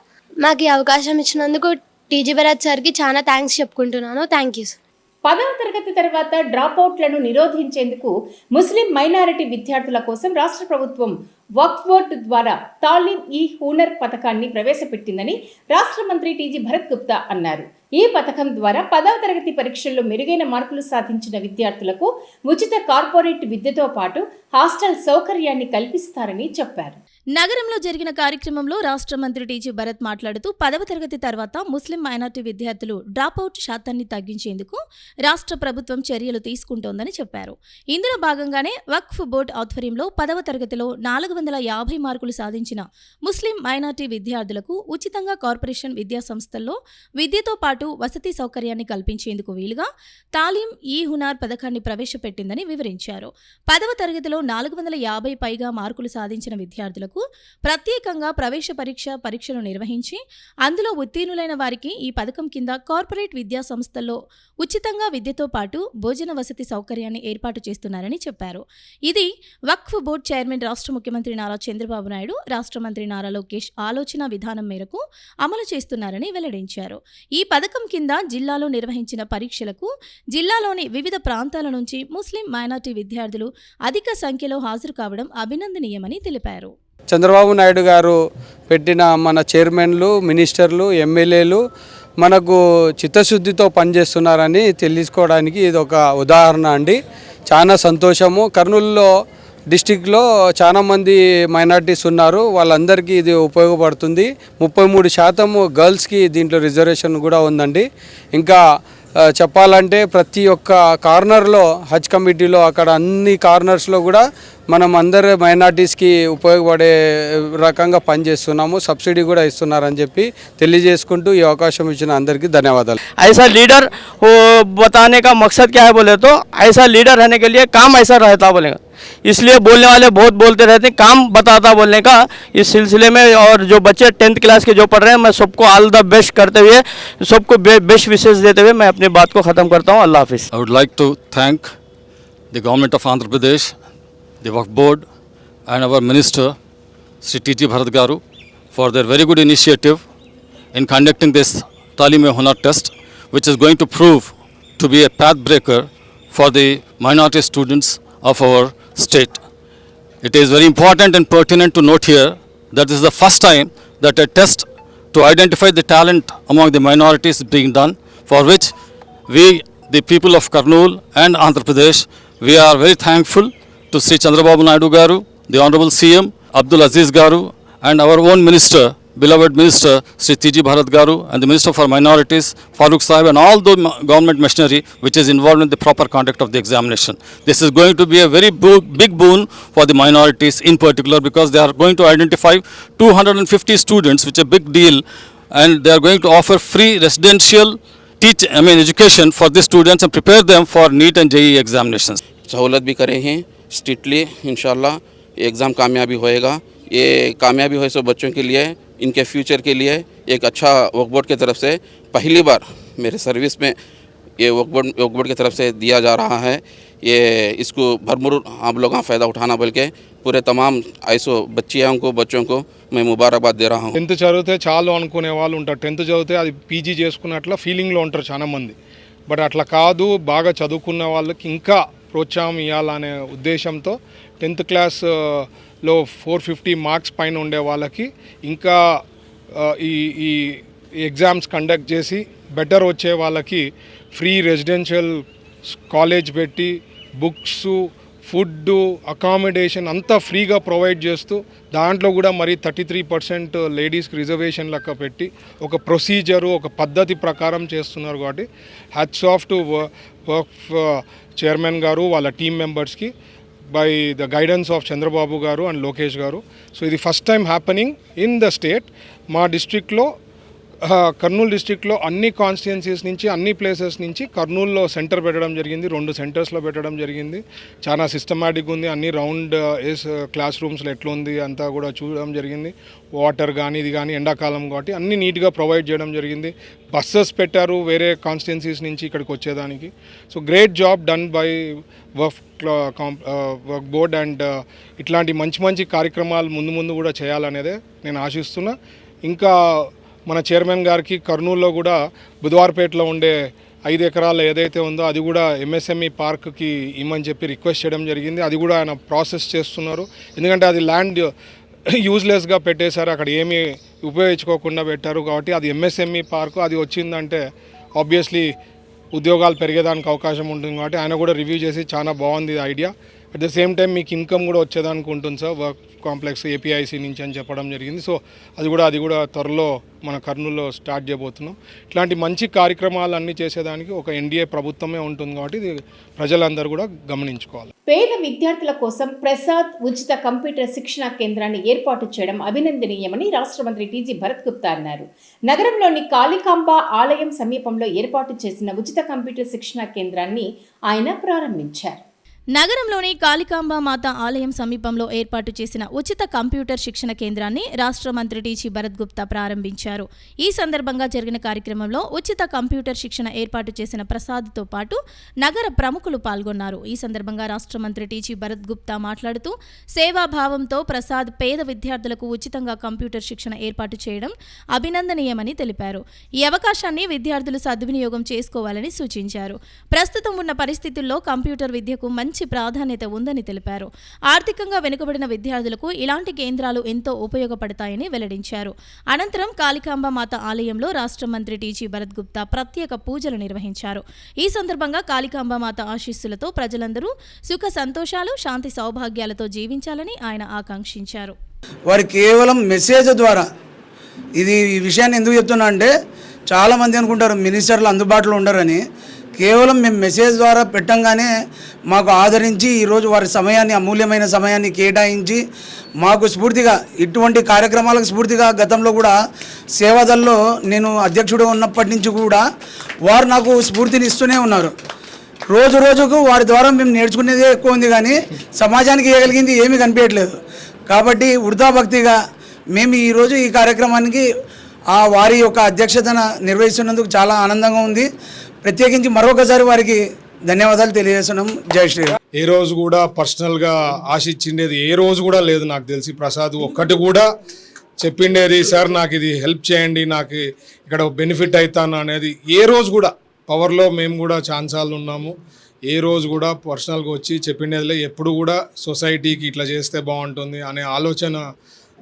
Speaker 5: మాకు ఈ అవకాశం ఇచ్చినందుకు టీజీ భరత్ సార్కి చాలా థ్యాంక్స్ చెప్పుకుంటున్నాను. Thank you sir.
Speaker 1: 10వ తరగతి తర్వాత డ్రాప్అవుట్లను నిరోధించేందుకు ముస్లిం మైనారిటీ విద్యార్థుల కోసం రాష్ట్ర ప్రభుత్వం వక్ఫ్ బోర్డు ద్వారా తాలీం-ఈ-హునర్ పథకాన్ని ప్రవేశపెట్టిందని రాష్ట్ర మంత్రి టీజీ భరత్ గుప్తా అన్నారు. ఈ పథకం ద్వారా 10వ తరగతి పరీక్షల్లో మెరుగైన మార్కులు సాధించిన విద్యార్థులకు ఉచిత కార్పొరేట్ విద్యతో పాటు హాస్టల్ సౌకర్యాన్ని కల్పిస్తారని చెప్పారు.
Speaker 2: నగరంలో జరిగిన కార్యక్రమంలో రాష్ట్ర మంత్రి టీజీ భరత్ మాట్లాడుతూ 10వ తరగతి తర్వాత ముస్లిం మైనార్టీ విద్యార్థులు డ్రాప్అవుట్ శాతాన్ని తగ్గించేందుకు రాష్ట్ర ప్రభుత్వం చర్యలు తీసుకుంటోందని చెప్పారు. ఇందులో భాగంగానే వక్ఫ్ బోర్డు ఆధ్వర్యంలో 10వ తరగతిలో 450 మార్కులు సాధించిన ముస్లిం మైనార్టీ విద్యార్థులకు ఉచితంగా కార్పొరేషన్ విద్యా సంస్థల్లో విద్యతో పాటు వసతి సౌకర్యాన్ని కల్పించేందుకు వీలుగా తాలీం-ఈ-హునర్ పథకాన్ని ప్రవేశపెట్టిందని వివరించారు. 10వ తరగతిలో 450 పైగా మార్కులు సాధించిన విద్యార్థులకు ప్రత్యేకంగా ప్రవేశ పరీక్షలు నిర్వహించి అందులో ఉత్తీర్ణులైన వారికి ఈ పథకం కింద కార్పొరేట్ విద్యా సంస్థల్లో ఉచితంగా విద్యతో పాటు భోజన వసతి సౌకర్యాన్ని ఏర్పాటు చేస్తున్నారని చెప్పారు. ఇది వక్ఫ్ బోర్డు చైర్మన్ రాష్ట్ర ముఖ్యమంత్రి నారా చంద్రబాబు నాయుడు, రాష్ట్ర మంత్రి నారా లోకేష్ ఆలోచన విధానం మేరకు అమలు చేస్తున్నారని వెల్లడించారు. ఈ పథకం పథకం కింద జిల్లాలో నిర్వహించిన పరీక్షలకు జిల్లాలోని వివిధ ప్రాంతాల నుంచి ముస్లిం మైనార్టీ విద్యార్థులు అధిక సంఖ్యలో హాజరు కావడం అభినందనీయమని తెలిపారు.
Speaker 7: చంద్రబాబు నాయుడు గారు పెట్టిన మన చైర్మన్లు, మినిస్టర్లు, ఎమ్మెల్యేలు మనకు చిత్తశుద్ధితో పనిచేస్తున్నారని తెలుసుకోవడానికి ఇది ఒక ఉదాహరణ అండి. చాలా సంతోషము. కర్నూలులో డిస్టిక్లో చాలామంది మైనార్టీస్ ఉన్నారు, వాళ్ళందరికీ ఇది ఉపయోగపడుతుంది. 33% గర్ల్స్కి దీంట్లో రిజర్వేషన్ కూడా ఉందండి. ఇంకా చెప్పాలంటే ప్రతి ఒక్క కార్నర్లో హజ్ కమిటీలో అక్కడ అన్ని కార్నర్స్లో కూడా మనం అందరు మైనార్టీస్కి ఉపయోగపడే రకంగా పనిచేస్తున్నాము. సబ్సిడీ కూడా ఇస్తున్నారని చెప్పి తెలియజేసుకుంటూ ఈ అవకాశం ఇచ్చిన అందరికీ ధన్యవాదాలు.
Speaker 8: ऐसा लीडर वो बताने का मकसद क्या है बोले तो ऐसा लीडर रहने के लिए काम ऐसा रहता बोलेगा, इसलिए बोलने वाले बहुत बोलते रहते हैं, काम बताता बोलने का। इस सिलसिले में और जो बच्चे 10th क्लास के जो पढ़ रहे हैं, मैं सबको ऑल द बेस्ट करते हुए, सबको बेस्ट विशेष देते हुए मैं अपनी बात को ख़त्म करता हूँ. अल्लाह हाफिज़.
Speaker 9: I would like to thank the government of Andhra Pradesh, the Waqf board and our minister Sri T.G. Bharat Garu for their very good initiative in conducting this Talim-e-Hunar test, which is going to prove to be a path breaker for the minority students of our state. It is very important and pertinent to note here that this is the first time that a test to identify the talent among the minorities is being done, for which we, the people of Kurnool and Andhra Pradesh, we are very thankful to Sri Chandrababu Naidu Garu, the Honorable CM Abdul Aziz Garu, and our own minister, beloved minister Sri T.G. Bharat Garu, and the Minister for Minorities Farooq Sahib, and all the government machinery which is involved in the proper conduct of the examination. This is going to be a very big boon for the minorities in particular, because they are going to identify 250 students, which is a big deal, and they are going to offer free residential education for the students and prepare them for NEET and JEE examinations.
Speaker 10: सहूलत भी करे हैं strictly, इंशाल्लाह exam कामयाबी होएगा. ये कामयाबी हो सब बच्चों के लिए, इनके फ्यूचर के लिए एक अच्छा वक्फ बोर्ड की तरफ से पहली बार मेरे सर्विस में ये वक्फ बोर्ड की तरफ से दिया जा रहा है. ये इसको भरपूर आप लोग फ़ायदा उठाना, बल्कि पूरे तमाम ऐसो बच्चों को मैं मुबारकबाद दे रहा हूँ.
Speaker 11: 10th చదివితే చాలు అనుకునే వాళ్ళు ఉంటారు. 10th చదివితే అది పీజీ చేసుకున్నట్ల ఫీలింగ్లో ఉంటారు చాలా మంది. బట్ అట్లా కాదు, బాగా చదువుకున్న వాళ్ళకి ఇంకా ప్రోత్సాహం ఇవ్వాలనే ఉద్దేశంతో 10th క్లాస్లో 450 మార్క్స్ పైన ఉండే వాళ్ళకి ఇంకా ఈ ఎగ్జామ్స్ కండక్ట్ చేసి బెటర్ వచ్చే వాళ్ళకి ఫ్రీ రెసిడెన్షియల్ కాలేజ్ పెట్టి బుక్స్, ఫుడ్, అకామిడేషన్ అంతా ఫ్రీగా ప్రొవైడ్ చేస్తూ, దాంట్లో కూడా మరి 33% లేడీస్కి రిజర్వేషన్ లెక్క పెట్టి ఒక ప్రొసీజరు, ఒక పద్ధతి ప్రకారం చేస్తున్నారు. కాబట్టి hats off to work chairman గారు, వాళ్ళ టీమ్ మెంబర్స్కి by the guidance of Chandrababu గారు అండ్ లోకేష్ గారు. సో ఇది first time happening in the state. మా డిస్ట్రిక్ట్లో, కర్నూలు డిస్ట్రిక్ట్లో అన్ని కాన్స్టిట్యున్సీస్ నుంచి, అన్ని ప్లేసెస్ నుంచి కర్నూలులో సెంటర్ పెట్టడం జరిగింది. 2 సెంటర్స్లో పెట్టడం జరిగింది. చాలా సిస్టమాటిక్ ఉంది. అన్ని రౌండ్ క్లాస్ రూమ్స్లో ఎట్లుంది అంతా కూడా చూడడం జరిగింది. వాటర్ కానీ ఇది కానీ ఎండాకాలం కాబట్టి అన్ని నీట్గా ప్రొవైడ్ చేయడం జరిగింది. బస్సెస్ పెట్టారు వేరే కాన్స్టిట్యున్సీస్ నుంచి ఇక్కడికి వచ్చేదానికి. So great job done by work board. And ఇట్లాంటి మంచి కార్యక్రమాలు ముందు కూడా చేయాలనేదే నేను ఆశిస్తున్నా. ఇంకా మన చైర్మన్ గారికి కర్నూలులో కూడా బుధవారపేటలో ఉండే 5 ఎకరాలు ఏదైతే ఉందో అది కూడా ఎంఎస్ఎంఈ పార్క్కి ఇమ్మని చెప్పి రిక్వెస్ట్ చేయడం జరిగింది. అది కూడా ఆయన ప్రాసెస్ చేస్తున్నారు. ఎందుకంటే అది ల్యాండ్ యూజ్లెస్గా పెట్టేశారు, అక్కడ ఏమీ ఉపయోగించుకోకుండా పెట్టారు. కాబట్టి అది ఎంఎస్ఎంఈ పార్కు, అది వచ్చిందంటే ఆబ్వియస్లీ ఉద్యోగాలు పెరిగేదానికి అవకాశం ఉంటుంది. కాబట్టి ఆయన కూడా రివ్యూ చేసి చాలా బాగుంది idea. At the same time మీకు ఇన్కమ్ కూడా వచ్చేదానికి ఉంటుంది సార్, వర్క్ కాంప్లెక్స్ ఏపీఐసి నుంచి అని చెప్పడం జరిగింది. సో అది కూడా త్వరలో మన కర్నూలులో స్టార్ట్ చేయబోతున్నాం. ఇట్లాంటి మంచి కార్యక్రమాలు అన్నీ చేసేదానికి ఒక ఎన్డీఏ ప్రభుత్వమే ఉంటుంది. కాబట్టి ఇది ప్రజలందరూ కూడా గమనించుకోవాలి.
Speaker 1: పేద విద్యార్థుల కోసం ప్రసాద్ ఉచిత కంప్యూటర్ శిక్షణ కేంద్రాన్ని ఏర్పాటు చేయడం అభినందనీయమని రాష్ట్ర మంత్రి టీజీ భరత్ గుప్తా అన్నారు. నగరంలోని కాళికాంబ ఆలయం సమీపంలో ఏర్పాటు చేసిన ఉచిత కంప్యూటర్ శిక్షణ కేంద్రాన్ని ఆయన ప్రారంభించారు.
Speaker 2: నగరంలోని కాళికాంబ మాత ఆలయం సమీపంలో ఏర్పాటు చేసిన ఉచిత కంప్యూటర్ శిక్షణ కేంద్రాన్ని రాష్ట్ర మంత్రి టీజీ భరత్ గుప్తా ప్రారంభించారు. ఈ సందర్భంగా జరిగిన కార్యక్రమంలో ఉచిత కంప్యూటర్ శిక్షణ ఏర్పాటు చేసిన ప్రసాద్తో పాటు నగర ప్రముఖులు పాల్గొన్నారు. ఈ సందర్భంగా రాష్ట్ర మంత్రి టీజీ భరత్ గుప్తా మాట్లాడుతూ సేవాభావంతో ప్రసాద్ పేద విద్యార్థులకు ఉచితంగా కంప్యూటర్ శిక్షణ ఏర్పాటు చేయడం అభినందనీయమని తెలిపారు. ఈ అవకాశాన్ని విద్యార్థులు సద్వినియోగం చేసుకోవాలని సూచించారు. ప్రస్తుతం ఉన్న పరిస్థితుల్లో కంప్యూటర్ విద్యకు మంచి ప్రాధాన్యత ఉందని తెలిపారు. ఆర్థికంగా వెనుకబడిన విద్యార్థులకు ఇలాంటి కేంద్రాలు ఎంతో ఉపయోగపడతాయని వెల్లడించారు. అనంతరం కాళికాంబ మాత ఆలయంలో రాష్ట్ర మంత్రి టీజీ భరత్ గుప్తా ప్రత్యేక పూజలు నిర్వహించారు. ఈ సందర్భంగా కాళికాంబ మాత ఆశీస్సులతో ప్రజలందరూ సుఖ సంతోషాలు, శాంతి సౌభాగ్యాలతో జీవించాలని ఆయన ఆకాంక్షించారు.
Speaker 12: వారు కేవలం మెసేజ్ ద్వారా ఈ విషయాన్ని ఎందుకు చెప్తున్నా అంటే చాలామంది అనుకుంటారు మినిస్టర్లు అందుబాటులో ఉండరని. కేవలం మేము మెసేజ్ ద్వారా పెట్టంగానే మాకు ఆదరించి ఈరోజు వారి సమయాన్ని, అమూల్యమైన సమయాన్ని కేటాయించి మాకు స్ఫూర్తిగా ఇటువంటి కార్యక్రమాలకు స్ఫూర్తిగా గతంలో కూడా సేవాదల్లో నేను అధ్యక్షుడు ఉన్నప్పటి నుంచి కూడా వారు నాకు స్ఫూర్తిని ఇస్తూనే ఉన్నారు. రోజు రోజుకు వారి ద్వారా మేము నేర్చుకునేదే ఎక్కువ ఉంది, కానీ సమాజానికి ఇవ్వగలిగింది ఏమీ కనిపించట్లేదు. కాబట్టి వృధాభక్తిగా మేము ఈరోజు ఈ కార్యక్రమానికి వారి యొక్క అధ్యక్షతన నిర్వహిస్తున్నందుకు చాలా ఆనందంగా ఉంది. ప్రత్యేకించి మరొకసారి వారికి ధన్యవాదాలు తెలియజేస్తున్నాం. జై శ్రీరామ్.
Speaker 11: ఏ రోజు కూడా పర్సనల్గా ఆశించిండేది ఏ రోజు కూడా లేదు నాకు తెలిసి. ప్రసాద్ ఒక్కటి కూడా చెప్పిండేది సార్ నాకు ఇది హెల్ప్ చేయండి, నాకు ఇక్కడ బెనిఫిట్ అవుతాను అనేది ఏ రోజు కూడా. పవర్లో మేము కూడా ఛాన్సాలు ఉన్నాము, ఏ రోజు కూడా పర్సనల్గా వచ్చి చెప్పిండేదిలే. ఎప్పుడు కూడా సొసైటీకి ఇట్లా చేస్తే బాగుంటుంది అనే ఆలోచన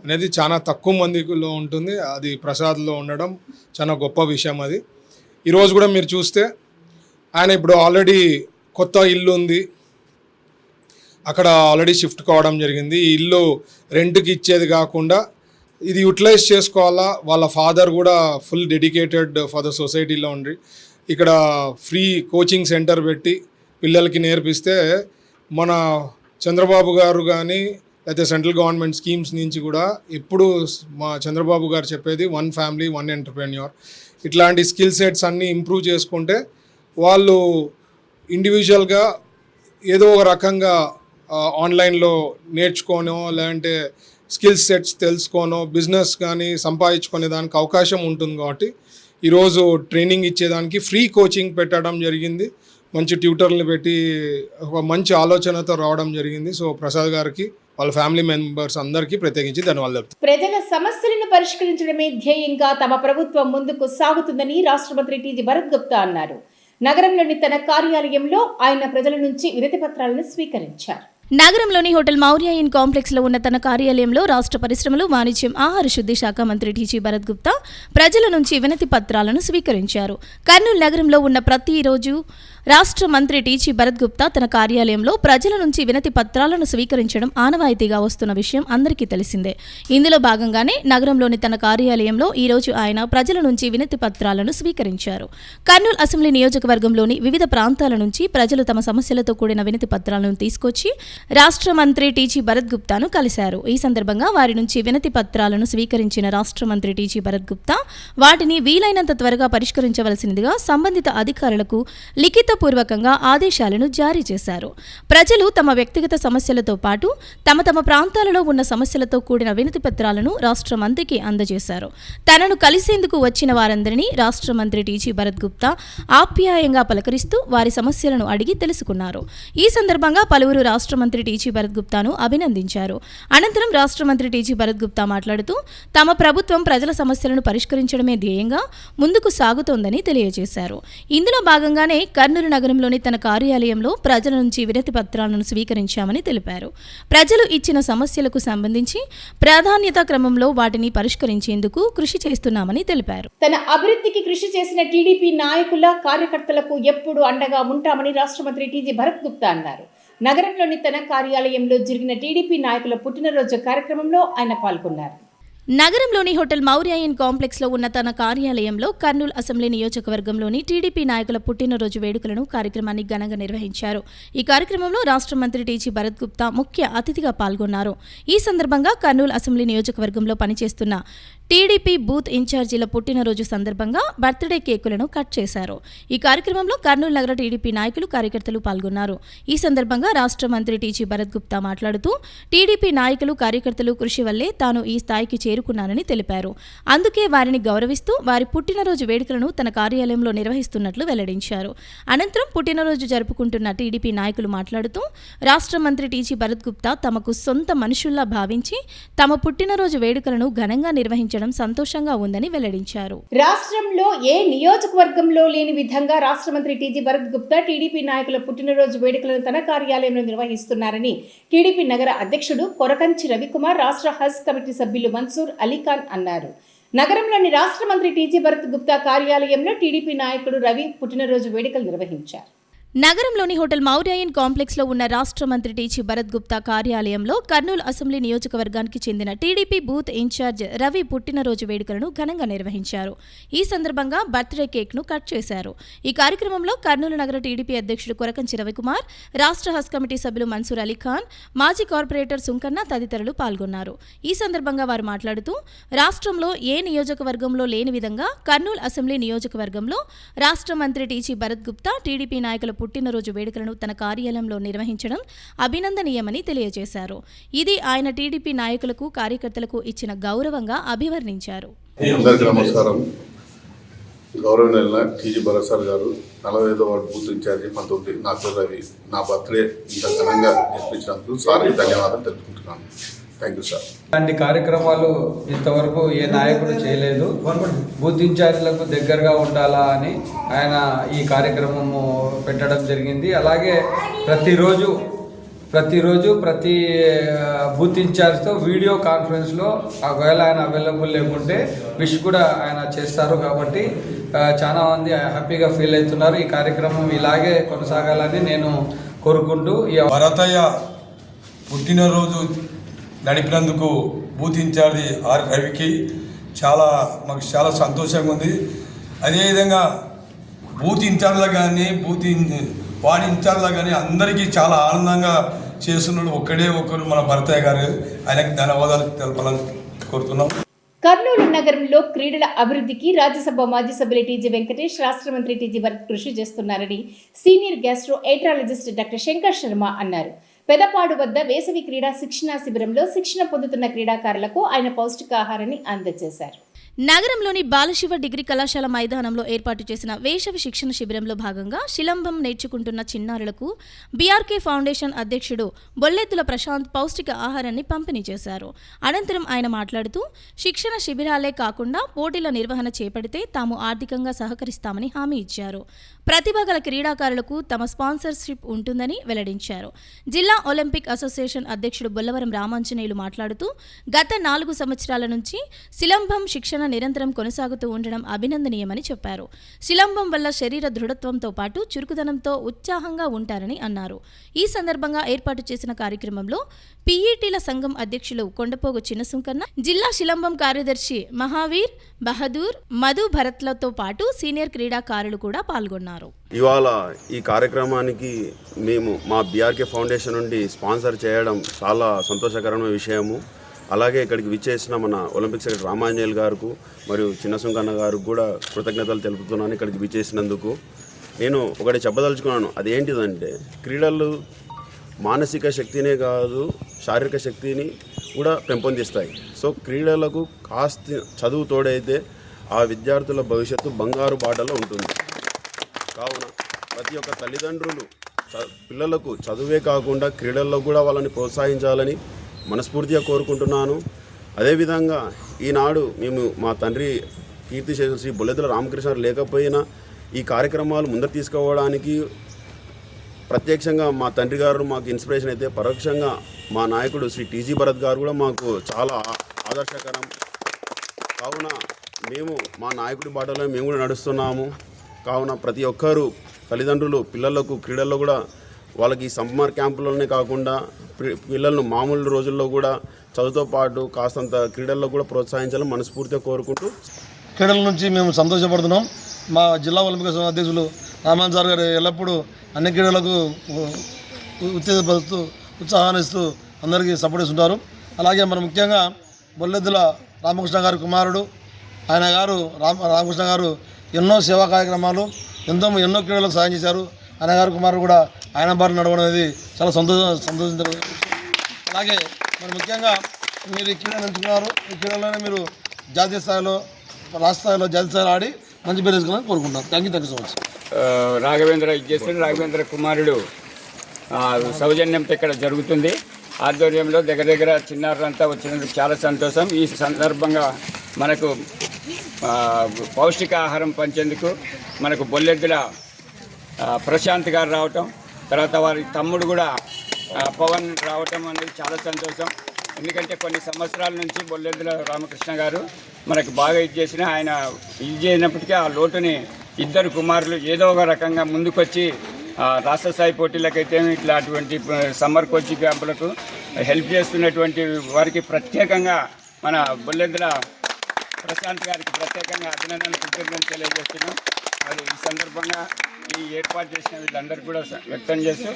Speaker 11: అనేది చాలా తక్కువ మందిలో ఉంటుంది. అది ప్రసాద్లో ఉండడం చాలా గొప్ప విషయం. అది ఈరోజు కూడా మీరు చూస్తే ఆయన ఇప్పుడు ఆల్రెడీ కొత్త ఇల్లు ఉంది, అక్కడ ఆల్రెడీ షిఫ్ట్ కావడం జరిగింది. ఈ ఇల్లు రెంట్కి ఇచ్చేది కాకుండా ఇది యూటిలైజ్ చేసుకోవాలా. వాళ్ళ ఫాదర్ కూడా ఫుల్ డెడికేటెడ్ ఫర్ ద సొసైటీలో ఉండి ఇక్కడ ఫ్రీ కోచింగ్ సెంటర్ పెట్టి పిల్లలకి నేర్పిస్తే మన చంద్రబాబు గారు కానీ అయితే సెంట్రల్ గవర్నమెంట్ స్కీమ్స్ నుంచి కూడా ఎప్పుడు మా చంద్రబాబు గారు చెప్పేది 1 ఫ్యామిలీ 1 ఎంటర్ప్రెన్యూర్. ఇట్లాంటి స్కిల్ సెట్స్ అన్నీ ఇంప్రూవ్ చేసుకుంటే వాళ్ళు ఇండివిజువల్గా ఏదో ఒక రకంగా ఆన్లైన్లో నేర్చుకోనో లేదంటే స్కిల్ సెట్స్ తెలుసుకోనో బిజినెస్ కానీ సంపాదించుకునే దానికి అవకాశం ఉంటుంది. కాబట్టి ఈరోజు ట్రైనింగ్ ఇచ్చేదానికి ఫ్రీ కోచింగ్ పెట్టడం జరిగింది. మంచి ట్యూటర్లు పెట్టి ఒక మంచి ఆలోచనతో రావడం జరిగింది. సో ప్రసాద్ గారికి వాళ్ళ ఫ్యామిలీ మెంబర్స్ అందరికీ ప్రత్యేకించి ధన్యవాదాలు.
Speaker 1: ప్రజల సమస్యలను పరిష్కరించడమే ధ్యేయంగా తమ ప్రభుత్వం ముందుకు సాగుతుందని రాష్ట్ర మంత్రి టీజీ భరత్ గుప్తా అన్నారు. నగరంలోని తన కార్యాలయంలో ఆయన ప్రజల నుంచి వినతి పత్రాలను స్వీకరించారు.
Speaker 2: నగరంలోని హోటల్ మౌర్య ఇన్ కాంప్లెక్స్ లో ఉన్న తన కార్యాలయంలో రాష్ట్ర పరిశ్రమలు, వాణిజ్యం, ఆహార శుద్ధి శాఖ మంత్రి టీజీ భరత్ గుప్తా ప్రజల నుంచి వినతి పత్రాలను స్వీకరించారు. కర్నూలు నగరంలో ఉన్న ప్రతిరోజు రాష్ట్ర మంత్రి టీజీ భరత్ గుప్తా తన కార్యాలయంలో ప్రజల నుంచి వినతి పత్రాలను స్వీకరించడం ఆనవాయితీగా వస్తున్న విషయం అందరికీ తెలిసిందే. ఇందులో భాగంగానే నగరంలోని తన కార్యాలయంలో ఈరోజు ఆయన ప్రజల నుంచి వినతి పత్రాలను స్వీకరించారు. కర్నూలు అసెంబ్లీ నియోజకవర్గంలోని వివిధ ప్రాంతాల నుంచి ప్రజలు తమ సమస్యలతో కూడిన వినతి పత్రాలను తీసుకొచ్చి రాష్ట్ర మంత్రి టీజీ భరత్ గుప్తాను కలిశారు. ఈ సందర్భంగా వారి నుంచి వినతి పత్రాలను స్వీకరించిన రాష్ట్ర మంత్రి టీజీ భరత్ గుప్తా వాటిని వీలైనంత త్వరగా పరిష్కరించవలసిందిగా సంబంధిత అధికారులకు లిఖితపూర్వకంగా ఆదేశాలను జారీ చేశారు. ప్రజలు తమ వ్యక్తిగత సమస్యలతో పాటు తమ ప్రాంతాలలో ఉన్న సమస్యలతో కూడిన వినతి పత్రాలను రాష్ట్ర మంత్రికి అందజేశారు. తనను కలిసేందుకు వచ్చిన వారందరినీ రాష్ట్ర మంత్రి టీజీ భరత్ గుప్తా ఆప్యాయంగా పలకరిస్తూ వారి సమస్యలను అడిగి తెలుసుకున్నారు. ఈ సందర్భంగా పలువురు రాష్ట్ర మంత్రి టీజీ భరత్ గుప్తాను అభినందించారు. అనంతరం రాష్ట్ర మంత్రి టీజీ భరత్ గుప్తా మాట్లాడుతూ తమ ప్రభుత్వం ప్రజల సమస్యలను పరిష్కరించడమే ధ్యేయంగా ముందుకు సాగుతోందని తెలియజేశారు. ఇందులో భాగంగానే కర్నూలు నగరంలోని తన కార్యాలయంలో ప్రజల నుంచి వినతి పత్రాలను స్వీకరించామని తెలిపారు. ప్రజలు ఇచ్చిన సమస్యలకు సంబంధించి ప్రాధాన్యతా క్రమంలో వాటిని పరిష్కరించేందుకు కృషి చేస్తున్నామని తెలిపారు.
Speaker 1: తన అభివృద్ధికి కృషి చేసిన టీడీపీ నాయకుల, కార్యకర్తలకు ఎప్పుడూ అండగా ఉంటామని రాష్ట్ర మంత్రి టీజీ భరత్ గుప్తా అన్నారు. నగరంలోని తన కార్యాలయంలో జరిగిన టీడీపీ నాయకుల పుట్టినరోజు కార్యక్రమంలో ఆయన పాల్గొన్నారు.
Speaker 2: నగరంలోని హోటల్ మౌర్య ఇన్ కాంప్లెక్స్ లో ఉన్న తన కార్యాలయంలో కర్నూలు అసెంబ్లీ నియోజకవర్గంలోని టీడీపీ నాయకుల పుట్టినరోజు వేడుకలను కార్యక్రమాన్ని ఘనంగా నిర్వహించారు. ఈ కార్యక్రమంలో రాష్ట్ర మంత్రి టీజీ భరత్ గుప్తా ముఖ్య అతిథిగా పాల్గొన్నారు. ఈ సందర్భంగా కర్నూలు అసెంబ్లీ నియోజకవర్గంలో పనిచేస్తున్న టీడీపీ బూత్ ఇన్ఛార్జీల పుట్టినరోజు సందర్భంగా బర్త్డే కేకులను కట్ చేశారు. ఈ కార్యక్రమంలో కర్నూలు నగర టీడీపీ నాయకులు, కార్యకర్తలు పాల్గొన్నారు. ఈ సందర్భంగా రాష్ట్ర మంత్రి టీజీ భరత్ గుప్తా మాట్లాడుతూ టీడీపీ నాయకులు, కార్యకర్తలు కృషి వల్లే తాను ఈ స్థాయికి చేరుకున్నానని తెలిపారు. అందుకే వారిని గౌరవిస్తూ వారి పుట్టినరోజు వేడుకలను తన కార్యాలయంలో నిర్వహిస్తున్నట్లు వెల్లడించారు. అనంతరం పుట్టినరోజు జరుపుకుంటున్న టీడీపీ నాయకులు మాట్లాడుతూ రాష్ట్ర మంత్రి టీజీ భరత్ గుప్తా తమకు సొంత మనుషుల్లా భావించి తమ పుట్టినరోజు వేడుకలను ఘనంగా నిర్వహించడం సంతోషంగా ఉందని వెల్లడించారు.
Speaker 1: రాష్ట్రంలో ఏ నియోజకవర్గంలో లేని విధంగా రాష్ట్ర మంత్రి టీజీ భరత్ గుప్తా టీడీపీ నాయకుల పుట్టినరోజు వేడుకలను తన కార్యాలయంలో నిర్వహిస్తున్నారని టీడీపీ నగర అధ్యక్షుడు కొరకంచి రవికుమార్, రాష్ట్ర హజ్ కమిటీ సభ్యులు మన్సూర్ అలీఖాన్ అన్నారు. నగరంలోని రాష్ట్ర మంత్రి టీజీ భరత్ గుప్తా కార్యాలయంలో టీడీపీ నాయకుడు రవి పుట్టినరోజు వేడుకలు నిర్వహించారు.
Speaker 2: నగరంలోని హోటల్ మౌర్యాయన్ కాంప్లెక్స్లో ఉన్న రాష్ట్ర మంత్రి టీజీ భరత్ గుప్తా కార్యాలయంలో కర్నూలు అసెంబ్లీ నియోజకవర్గానికి చెందిన టీడీపీ బూత్ ఇన్ఛార్జ్ రవి పుట్టినరోజు వేడుకలను ఘనంగా నిర్వహించారు. ఈ సందర్భంగా బర్త్డే కేక్ను కట్ చేశారు. ఈ కార్యక్రమంలో కర్నూలు నగర టీడీపీ అధ్యక్షుడు కొరకంచి రవికుమార్, రాష్ట్ర హజ్ కమిటీ సభ్యులు మన్సూర్ అలీఖాన్, మాజీ కార్పొరేటర్ సుంకన్న తదితరులు పాల్గొన్నారు. ఈ సందర్భంగా వారు మాట్లాడుతూ రాష్ట్రంలో ఏ నియోజకవర్గంలో లేని విధంగా కర్నూలు అసెంబ్లీ నియోజకవర్గంలో రాష్ట్ర మంత్రి టీజీ భరత్ గుప్తా టీడీపీ నాయకుల పుట్టినరోజు వేడుకలను తన కార్యాలయంలో నిర్వహించడం అభినందనీయమని తెలియజేశారు. ఇది ఆయన టీడీపీ నాయకులకు, కార్యకర్తలకు ఇచ్చిన గౌరవంగా అభివర్ణించారు.
Speaker 13: అందరికీ నమస్కారం. గౌరవనీయులైన టీజీ భరత్ సార్ గారు 45వ వార్డు బూత్ ఇన్ఛార్జి 19 నా పేరు రవి, నా బర్త్డే ఇంత ఘనంగా నిర్మించినందుకు సార్కి ధన్యవాదాలు తెలుపుకుంటున్నాను. Thank you sir.
Speaker 7: ఇలాంటి కార్యక్రమాలు ఇంతవరకు ఏ నాయకుడు చేయలేదు. బూత్ ఇన్ఛార్జీలకు దగ్గరగా ఉండాలా అని ఆయన ఈ కార్యక్రమము పెట్టడం జరిగింది. అలాగే ప్రతిరోజు ప్రతి బూత్ ఇన్ఛార్జ్తో వీడియో కాన్ఫరెన్స్లో ఒకవేళ ఆయన అవైలబుల్ లేకుంటే విష్ కూడా ఆయన చేస్తారు. కాబట్టి చాలా మంది హ్యాపీగా ఫీల్ అవుతున్నారు. ఈ కార్యక్రమం ఇలాగే కొనసాగాలని నేను కోరుకుంటూ ఈ
Speaker 14: భరతయ్య పుట్టినరోజు నడిపినందుకు బూత్ ఇన్ఛార్జి ఆర్ రవికి మాకు చాలా సంతోషంగా ఉంది. అదేవిధంగా బూత్ ఇన్ఛార్జ్లకు కానీ వార్డు ఇన్ఛార్జ్లకు కానీ అందరికీ చాలా ఆనందంగా చేస్తున్నాడు ఒకరు మన భరతయ్య గారు. ఆయనకి ధన్యవాదాలు తెలపాలని కోరుతున్నాం.
Speaker 1: కర్నూలు నగరంలో క్రీడల అభివృద్ధికి రాజ్యసభ మాజీ సభ్యులు టీజీ వెంకటేష్, రాష్ట్ర మంత్రి టీజీ భరత్ కృషి చేస్తున్నారని senior gastro enterologist doctor Shankar Sharma అన్నారు. పెదపాడు వద్ద వేసవి క్రీడా శిక్షణా శిబిరంలో శిక్షణ పొందుతున్న క్రీడాకారులకు ఆయన పౌష్టికాహారాన్ని అందజేశారు.
Speaker 2: నగరంలోని బాలశివ డిగ్రీ కళాశాల మైదానంలో ఏర్పాటు చేసిన వేసవి శిక్షణ శిబిరంలో భాగంగా శిలంబం నేర్చుకుంటున్న చిన్నారులకు బీఆర్కే ఫౌండేషన్ అధ్యక్షుడు బొల్లెద్దుల ప్రశాంత్ పౌష్టిక ఆహారాన్ని పంపిణీ చేశారు. అనంతరం ఆయన మాట్లాడుతూ శిక్షణ శిబిరాలే కాకుండా పోటీల నిర్వహణ చేపడితే తాము ఆర్థికంగా సహకరిస్తామని హామీ ఇచ్చారు. ప్రతిభ గల క్రీడాకారులకు తమ స్పాన్సర్షిప్ ఉంటుందని వెల్లడించారు. జిల్లా ఒలింపిక్ అసోసియేషన్ అధ్యక్షుడు బొల్లవరం రామాంజనేయులు మాట్లాడుతూ గత 4 సంవత్సరాల నుంచి శిలంబం శిక్షణ నిరంతరం కొనసాగుతూ ఉండడం అభినందనీయమని చెప్పారు. శిలంబం వల్ల శరీర దృఢత్వంతో పాటు చురుకుదనంతో ఉత్సాహంగా ఉంటారని అన్నారు. ఈ సందర్భంగా ఏర్పాటు చేసిన కార్యక్రమంలో పీఈటీల సంఘం అధ్యక్షులు కొండపోగు చిన్నసుంకన్న, జిల్లా శిలంబం కార్యదర్శి మహావీర్, బహదూర్, మధు భరత్లతో పాటు సీనియర్ క్రీడాకారులు కూడా పాల్గొన్నారు.
Speaker 15: ఇవాళ ఈ కార్యక్రమానికి మేము మా బీఆర్కే ఫౌండేషన్ నుండి స్పాన్సర్ చేయడం చాలా సంతోషకరమైన విషయము. అలాగే ఇక్కడికి విచ్చేసిన మన ఒలింపిక్ సెక్రటరీ రామాంజనేయులు గారికి మరియు చిన్నసుంకన్న గారికి కూడా కృతజ్ఞతలు తెలుపుతున్నాను. ఇక్కడికి విచ్చేసినందుకు నేను ఒకటి చెప్పదలుచుకున్నాను. అదేంటిదంటే క్రీడలు మానసిక శక్తినే కాదు శారీరక శక్తిని కూడా పెంపొందిస్తాయి. సో క్రీడలకు కాస్త చదువు తోడైతే ఆ విద్యార్థుల భవిష్యత్తు బంగారు బాటలో ఉంటుంది. కావున ప్రతి ఒక్క తల్లిదండ్రులు పిల్లలకు చదువే కాకుండా క్రీడల్లో కూడా వాళ్ళని ప్రోత్సహించాలని మనస్ఫూర్తిగా కోరుకుంటున్నాను. అదేవిధంగా ఈనాడు మేము మా తండ్రి కీర్తిశేషులు శ్రీ బొల్లెద్దుల రామకృష్ణ లేకపోయినా ఈ కార్యక్రమాలు ముందరు తీసుకోవడానికి ప్రత్యక్షంగా మా తండ్రి గారు మాకు ఇన్స్పిరేషన్ అయితే, పరోక్షంగా మా నాయకుడు శ్రీ టీజీ భరత్ గారు కూడా మాకు చాలా ఆదర్శకరం. కావున మేము మా నాయకుడి బాటలో మేము కూడా నడుస్తున్నాము. కావున ప్రతి ఒక్కరూ తల్లిదండ్రులు పిల్లలకు క్రీడల్లో కూడా వాళ్ళకి సమ్మర్ క్యాంపులోనే కాకుండా పిల్లలను మామూలు రోజుల్లో కూడా చదువుతో పాటు కాస్తంత క్రీడల్లో కూడా ప్రోత్సహించాలని మనస్ఫూర్తిగా కోరుకుంటూ
Speaker 16: క్రీడల నుంచి మేము సంతోషపడుతున్నాం. మా జిల్లా ఒలింపిక్ అధ్యక్షులు రామాన్ సార్ గారు ఎల్లప్పుడూ అన్ని క్రీడలకు ఉత్తేజపరుస్తూ ఉత్సాహాన్ని ఇస్తూ అందరికీ సపోర్ట్ ఇస్తుంటారు. అలాగే మనం ముఖ్యంగా బొల్లెద్దుల రామకృష్ణ గారి కుమారుడు. ఆయన గారు రామకృష్ణ గారు ఎన్నో సేవా కార్యక్రమాలు ఎన్నో క్రీడలకు సాయం చేశారు. ఆయన గారి కుమారుడు కూడా ఆయన బారి నడవడం అనేది చాలా సంతోషించారు. అలాగే మరి ముఖ్యంగా మీరు ఈ క్రీడలు ఎంచుకున్నారు. ఈ క్రీడలోనే మీరు జాతీయ స్థాయిలో రాష్ట్ర స్థాయిలో జాతీయ స్థాయిలో ఆడి మంచి పేరు తెచ్చుకోవాలని కోరుకుంటున్నాను. Thank you so much.
Speaker 17: Raghavendra కుమారుడు సౌజన్యంతో ఇక్కడ జరుగుతుంది. ఆధ్వర్యంలో దగ్గర చిన్నారులంతా వచ్చినందుకు చాలా సంతోషం. ఈ సందర్భంగా మనకు పౌష్టికాహారం పంచేందుకు మనకు బొల్లెద్దుల ప్రశాంత్ గారు రావటం, తర్వాత వారి తమ్ముడు కూడా పవన్ రావటం అనేది చాలా సంతోషం. ఎందుకంటే కొన్ని సంవత్సరాల నుంచి బొల్లెద్దుల రామకృష్ణ గారు మనకు బాగా చేసిన ఆయన చేయనప్పటికీ ఆ లోటుని ఇద్దరు కుమారులు ఏదో ఒక రకంగా ముందుకొచ్చి రాష్ట్ర స్థాయి పోటీలకైతే ఇట్లా అటువంటి సమ్మర్ కోచింగ్ క్యాంపులకు హెల్ప్ చేస్తున్నటువంటి వారికి ప్రత్యేకంగా మన బొల్లెద్దుల ప్రశాంత్ గారికి ప్రత్యేకంగా కృతజ్ఞతలు తెలియజేస్తున్నాం. మరి ఈ సందర్భంగా ఈ ఏర్పాటు చేసిన వీళ్ళందరూ కూడా వ్యక్తం చేస్తూ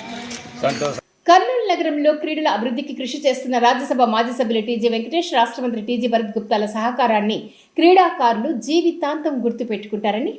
Speaker 17: సంతోషం.
Speaker 1: కర్నూలు నగరంలో క్రీడల అభివృద్ధికి కృషి చేస్తున్న రాజ్యసభ మాజీ సభ్యులు టీజీ వెంకటేష్, రాష్ట్ర మంత్రి టీజీ భరత్ గుప్తాల సహకారాన్ని క్రీడాకారులు జీవితాంతం గుర్తుపెట్టుకుంటారని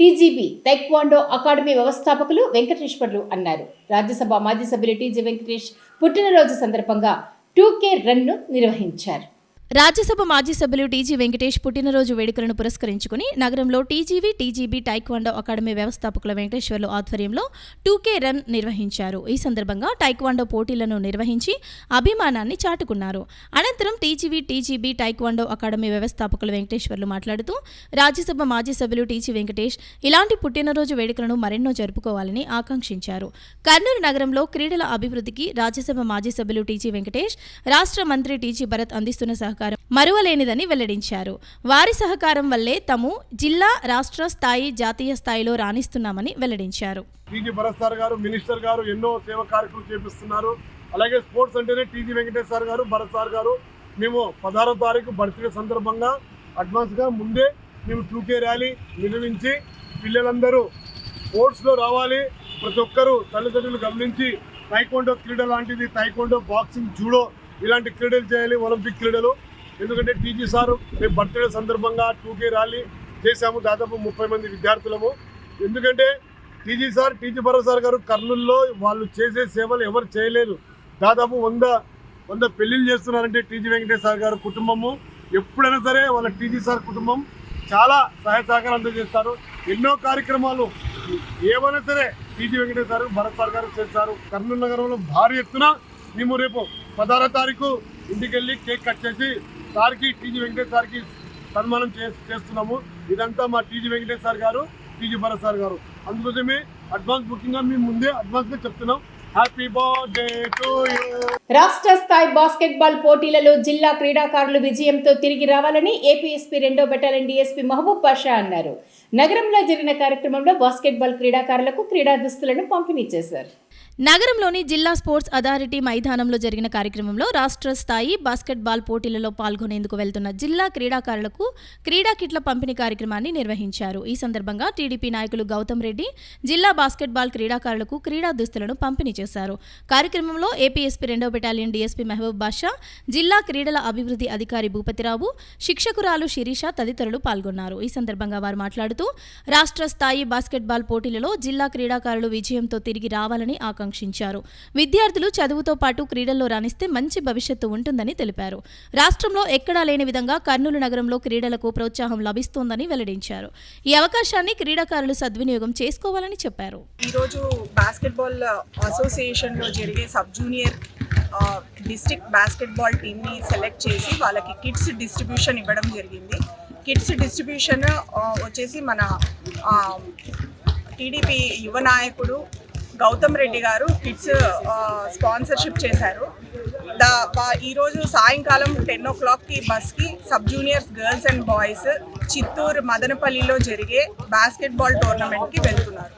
Speaker 1: టీజీబీ టైక్వాండో అకాడమీ వ్యవస్థాపకులు వెంకటేశ్వర్లు అన్నారు. రాజ్యసభ మాజీ సభ్యులు టీజీ వెంకటేష్ పుట్టినరోజు సందర్భంగా 2K రన్ను నిర్వహించారు.
Speaker 2: రాజ్యసభ మాజీ సభ్యులు టీజీ వెంకటేష్ పుట్టినరోజు వేడుకలను పురస్కరించుకుని నగరంలో టీజీబీ టైక్వాండో అకాడమీ వ్యవస్థాపకుల వెంకటేశ్వర్లు ఆధ్వర్యంలో 2K రన్ నిర్వహించారు. ఈ సందర్భంగా టైక్వాండో పోటీలను నిర్వహించి అభిమానాన్ని చాటుకున్నారు. అనంతరం టీజీబీ టైక్వాండో అకాడమీ వ్యవస్థాపకుల వెంకటేశ్వర్లు మాట్లాడుతూ రాజ్యసభ మాజీ సభ్యులు టీజీ వెంకటేష్ ఇలాంటి పుట్టినరోజు వేడుకలను మరెన్నో జరుపుకోవాలని ఆకాంక్షించారు. కర్నూలు నగరంలో క్రీడల అభివృద్ధికి రాజ్యసభ మాజీ సభ్యులు టీజీ వెంకటేష్, రాష్ట్ర మంత్రి టీజీ భరత్ అందిస్తున్న సహకారం మరువలేనిదని వెల్లడించారు. వారి సహకారం వల్లే తాము జిల్లా, రాష్ట్ర స్థాయి, జాతీయ స్థాయిలో రాణిస్తున్నామని వెల్లడించారు.
Speaker 11: టీజీ భరత్ సార్ గారు, మినిస్టర్ గారు ఎన్నో సేవా కార్యక్రమాలు చేపిస్తున్నారు. అలాగే స్పోర్ట్స్ అంటేనే టీజీ వెంకటేష్ సార్ గారు, భరత్ సార్ గారు. మేము 16వ తారీఖు బర్త్డే సందర్భంగా అడ్వాన్స్గా ముందే మేము 2K ర్యాలీ నిర్వహించి పిల్లలందరూ స్పోర్ట్స్లో రావాలి, ప్రతి ఒక్కరూ తల్లిదండ్రులు గమనించి టైక్వాండో క్రీడ లాంటిది, టైక్వాండో, బాక్సింగ్, జూడో ఇలాంటి క్రీడలు చేయాలి, ఒలింపిక్ క్రీడలు. ఎందుకంటే టీజీ సార్ మేము బర్త్డే సందర్భంగా 2K ర్యాలీ చేశాము, దాదాపు 30 మంది విద్యార్థులము. ఎందుకంటే టీజీ భరత్ సార్ గారు కర్నూలులో వాళ్ళు చేసే సేవలు ఎవరు చేయలేదు. దాదాపు 100 పెళ్లిళ్ళు చేస్తున్నారంటే టీజీ వెంకటేష్ సార్ గారు కుటుంబము. ఎప్పుడైనా సరే వాళ్ళ టీజీ సార్ కుటుంబం చాలా సహాయ సహకారం అందజేస్తారు. ఎన్నో కార్యక్రమాలు ఏమైనా సరే TG Venkatesh sir, Bharat sir గారు చేస్తారు. కర్నూలు నగరంలో భారీ ఎత్తున మేము రేపు 16వ తారీఖు ఇంటికెళ్ళి కేక్ కట్ చేసి సార్కి, టీజీ వెంకటేష్ సార్కి సన్మానం చేస్తున్నాము. ఇదంతా మా టీజీ వెంకటేష్ సార్ గారు, టీజీ భరత్ సార్ గారు. అందుకోసమే అడ్వాన్స్ బుకింగ్గా మేము ముందే అడ్వాన్స్గా చెప్తున్నాం. Happy birthday to you.
Speaker 1: రాష్ట్ర స్థాయి బాస్కెట్బాల్ పోటీలలో జిల్లా క్రీడాకారులు విజయంతో తిరిగి రావాలని ఏపీఎస్పీ 2వ బెటాలియన్ డీఎస్పీ మహబూబ్ పాషా అన్నారు. నగరంలో జరిగిన కార్యక్రమంలో బాస్కెట్బాల్ క్రీడాకారులకు క్రీడా దుస్తులను పంపిణీ చేశారు.
Speaker 2: నగరంలోని జిల్లా స్పోర్ట్స్ అథారిటీ మైదానంలో జరిగిన కార్యక్రమంలో రాష్ట్ర స్థాయి బాస్కెట్బాల్ పోటీలలో పాల్గొనేందుకు వెళ్తున్న జిల్లా క్రీడాకారులకు క్రీడా కిట్ల పంపిణీ కార్యక్రమాన్ని నిర్వహించారు. ఈ సందర్భంగా టీడీపీ నాయకులు గౌతమ్ రెడ్డి జిల్లా బాస్కెట్బాల్ క్రీడాకారులకు క్రీడా దుస్తులను పంపిణీ చేశారు. కార్యక్రమంలో ఏపీఎస్పీ 2వ బెటాలియన్ డీఎస్పీ మహబూబ్ బాషా, జిల్లా క్రీడల అభివృద్ధి అధికారి భూపతిరావు, శిక్షకురాలు శిరీష తదితరులు పాల్గొన్నారు. ఈ సందర్భంగా వారు మాట్లాడుతూ రాష్ట్ర స్థాయి బాస్కెట్బాల్ పోటీలలో జిల్లా క్రీడాకారులు విజయంతో తిరిగి రావాలని ఆకాంక్షించారు. విద్యార్థులు చదువుతో పాటు క్రీడల్లో రాణిస్తే మంచి భవిష్యత్తు ఉంటుందని తెలిపారు. రాష్ట్రంలో ఎక్కడా లేని విధంగా కర్నూలు నగరంలో క్రీడలకు ప్రోత్సాహం లభిస్తోందని వెల్లడించారు. ఈ అవకాశాన్ని క్రీడాకారులు సద్వినియోగం చేసుకోవాలని చెప్పారు.
Speaker 18: ఈరోజు బాస్కెట్బాల్ అసోసియేషన్లో జరిగే సబ్ జూనియర్ డిస్ట్రిక్ట్ బాస్కెట్బాల్ టీమ్ని సెలెక్ట్ చేసి వాళ్ళకి కిట్స్ డిస్ట్రిబ్యూషన్ ఇవ్వడం జరిగింది. కిట్స్ డిస్ట్రిబ్యూషన్ వచ్చేసి మన టీడీపీ యువ నాయకుడు గౌతమ్ రెడ్డి గారు కిడ్స్ స్పాన్సర్షిప్ చేశారు. ఈరోజు సాయంకాలం 10 o'clockకి బస్కి sub juniors girls and boys Chittoor మదనపల్లిలో జరిగే బాస్కెట్బాల్ టోర్నమెంట్కి వెళ్తున్నారు.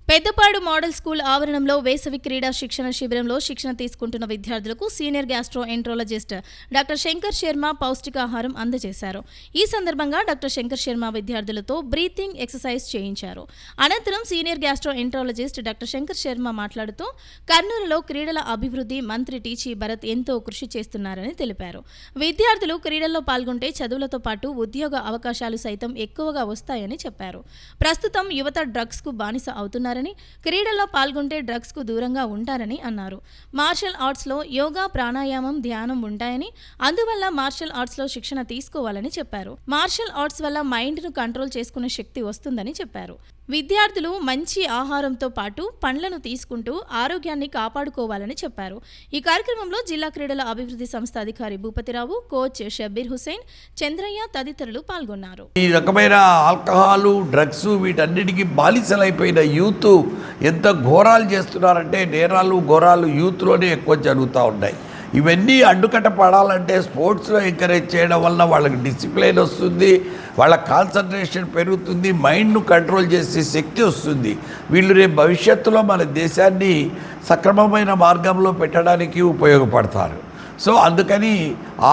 Speaker 2: పెద్దపాడు మోడల్ స్కూల్ ఆవరణంలో వేసవి క్రీడా శిక్షణ శిబిరంలో శిక్షణ తీసుకుంటున్న విద్యార్థులకు senior gastro enterologist doctor Shankar Sharma పౌష్టికాహారం అందజేశారు. ఈ సందర్భంగా డాక్టర్ శంకర్ శర్మ విద్యార్థులతో బ్రీతింగ్ ఎక్సర్సైజ్ చేయించారు. అనంతరం senior gastro enterologist doctor Shankar Sharma మాట్లాడుతూ కర్నూలులో క్రీడల అభివృద్ధి మంత్రి టీచీ భరత్ ఎంతో కృషి చేస్తున్నారని తెలిపారు. విద్యార్థులు క్రీడల్లో పాల్గొంటే చదువులతో పాటు ఉద్యోగ అవకాశాలు సైతం ఎక్కువగా వస్తాయని చెప్పారు. ప్రస్తుతం యువత డ్రగ్స్ కు బానిస అవుతున్నారని, క్రీడల్లో పాల్గొంటే డ్రగ్స్ కు దూరంగా ఉంటారని అన్నారు. మార్షల్ ఆర్ట్స్ లో యోగా, ప్రాణాయామం, ధ్యానం ఉంటాయని, అందువల్ల మార్షల్ ఆర్ట్స్ లో శిక్షణ తీసుకోవాలని చెప్పారు. మార్షల్ ఆర్ట్స్ వల్ల మైండ్ ను కంట్రోల్ చేసుకునే శక్తి వస్తుందని చెప్పారు. విద్యార్థులు మంచి ఆహారంతో పాటు పండ్లను తీసుకుంటూ ఆరోగ్యాన్ని కాపాడుకోవాలని చెప్పారు. ఈ కార్యక్రమంలో జిల్లా క్రీడల అభివృద్ధి సంస్థ అధికారి భూపతిరావు, కోచ్ షబ్బీర్ హుసేన్, చంద్రయ్య తదితరులు పాల్గొన్నారు.
Speaker 19: ఈ రకమైన ఆల్కహాలు, డ్రగ్స్ వీటన్నిటికీ బానిసలైపోయిన యూత్ ఎంత ఘోరాలు చేస్తున్నారంటే, నేరాలు ఘోరాలు యూత్లోనే ఎక్కువ జరుగుతూ ఉన్నాయి. ఇవన్నీ అడ్డుకట్ట పడాలంటే స్పోర్ట్స్లో ఎంకరేజ్ చేయడం వల్ల వాళ్ళకి డిసిప్లిన్ వస్తుంది, వాళ్ళ కాన్సన్ట్రేషన్ పెరుగుతుంది, మైండ్ను కంట్రోల్ చేసే శక్తి వస్తుంది. వీళ్ళు రేపు భవిష్యత్తులో మన దేశాన్ని సక్రమమైన మార్గంలో పెట్టడానికి ఉపయోగపడతారు. సో అందుకని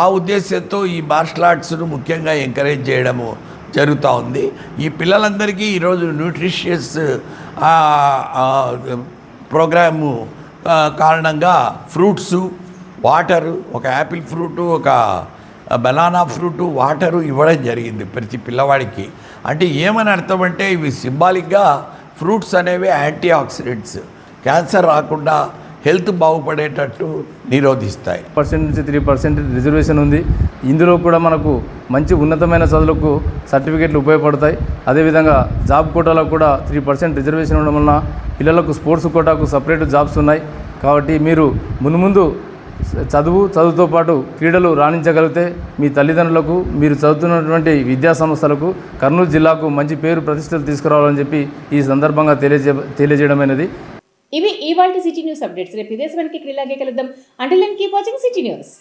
Speaker 19: ఆ ఉద్దేశంతో ఈ మార్షల్ ఆర్ట్స్ను ముఖ్యంగా ఎంకరేజ్ చేయడము జరుగుతూ ఉంది. ఈ పిల్లలందరికీ ఈరోజు న్యూట్రిషియస్ ప్రోగ్రాము కారణంగా ఫ్రూట్సు, వాటరు, ఒక యాపిల్ ఫ్రూటు, ఒక బనానా ఫ్రూటు, వాటరు ఇవ్వడం జరిగింది ప్రతి పిల్లవాడికి. అంటే ఏమని అర్థం అంటే ఇవి సింబాలిక్గా ఫ్రూట్స్ అనేవి యాంటీ ఆక్సిడెంట్స్, క్యాన్సర్ రాకుండా హెల్త్ బాగుపడేటట్టు నిరోధిస్తాయి.
Speaker 20: 1% నుంచి 3% రిజర్వేషన్ ఉంది. ఇందులో కూడా మనకు మంచి ఉన్నతమైన చదువులకు సర్టిఫికెట్లు ఉపయోగపడతాయి. అదేవిధంగా జాబ్ కోటాలో కూడా 3% రిజర్వేషన్ ఉండడం వలన పిల్లలకు స్పోర్ట్స్ కోటాకు సపరేట్ జాబ్స్ ఉన్నాయి. కాబట్టి మీరు మున్ముందు చదువుతో పాటు క్రీడలు రాణించగలిగితే మీ తల్లిదండ్రులకు, మీరు చదువుతున్నటువంటి విద్యా సంస్థలకు, కర్నూలు జిల్లాకు మంచి పేరు ప్రతిష్టలు తీసుకురావాలని చెప్పి ఈ సందర్భంగా తెలియజేయడమైనది.
Speaker 1: ఇవి ఇవాల్టి సిటీ న్యూస్ అప్డేట్స్. రేపు ఇదే సమయానికి ఇలాగే కలుద్దాం. Until then keep watching city news.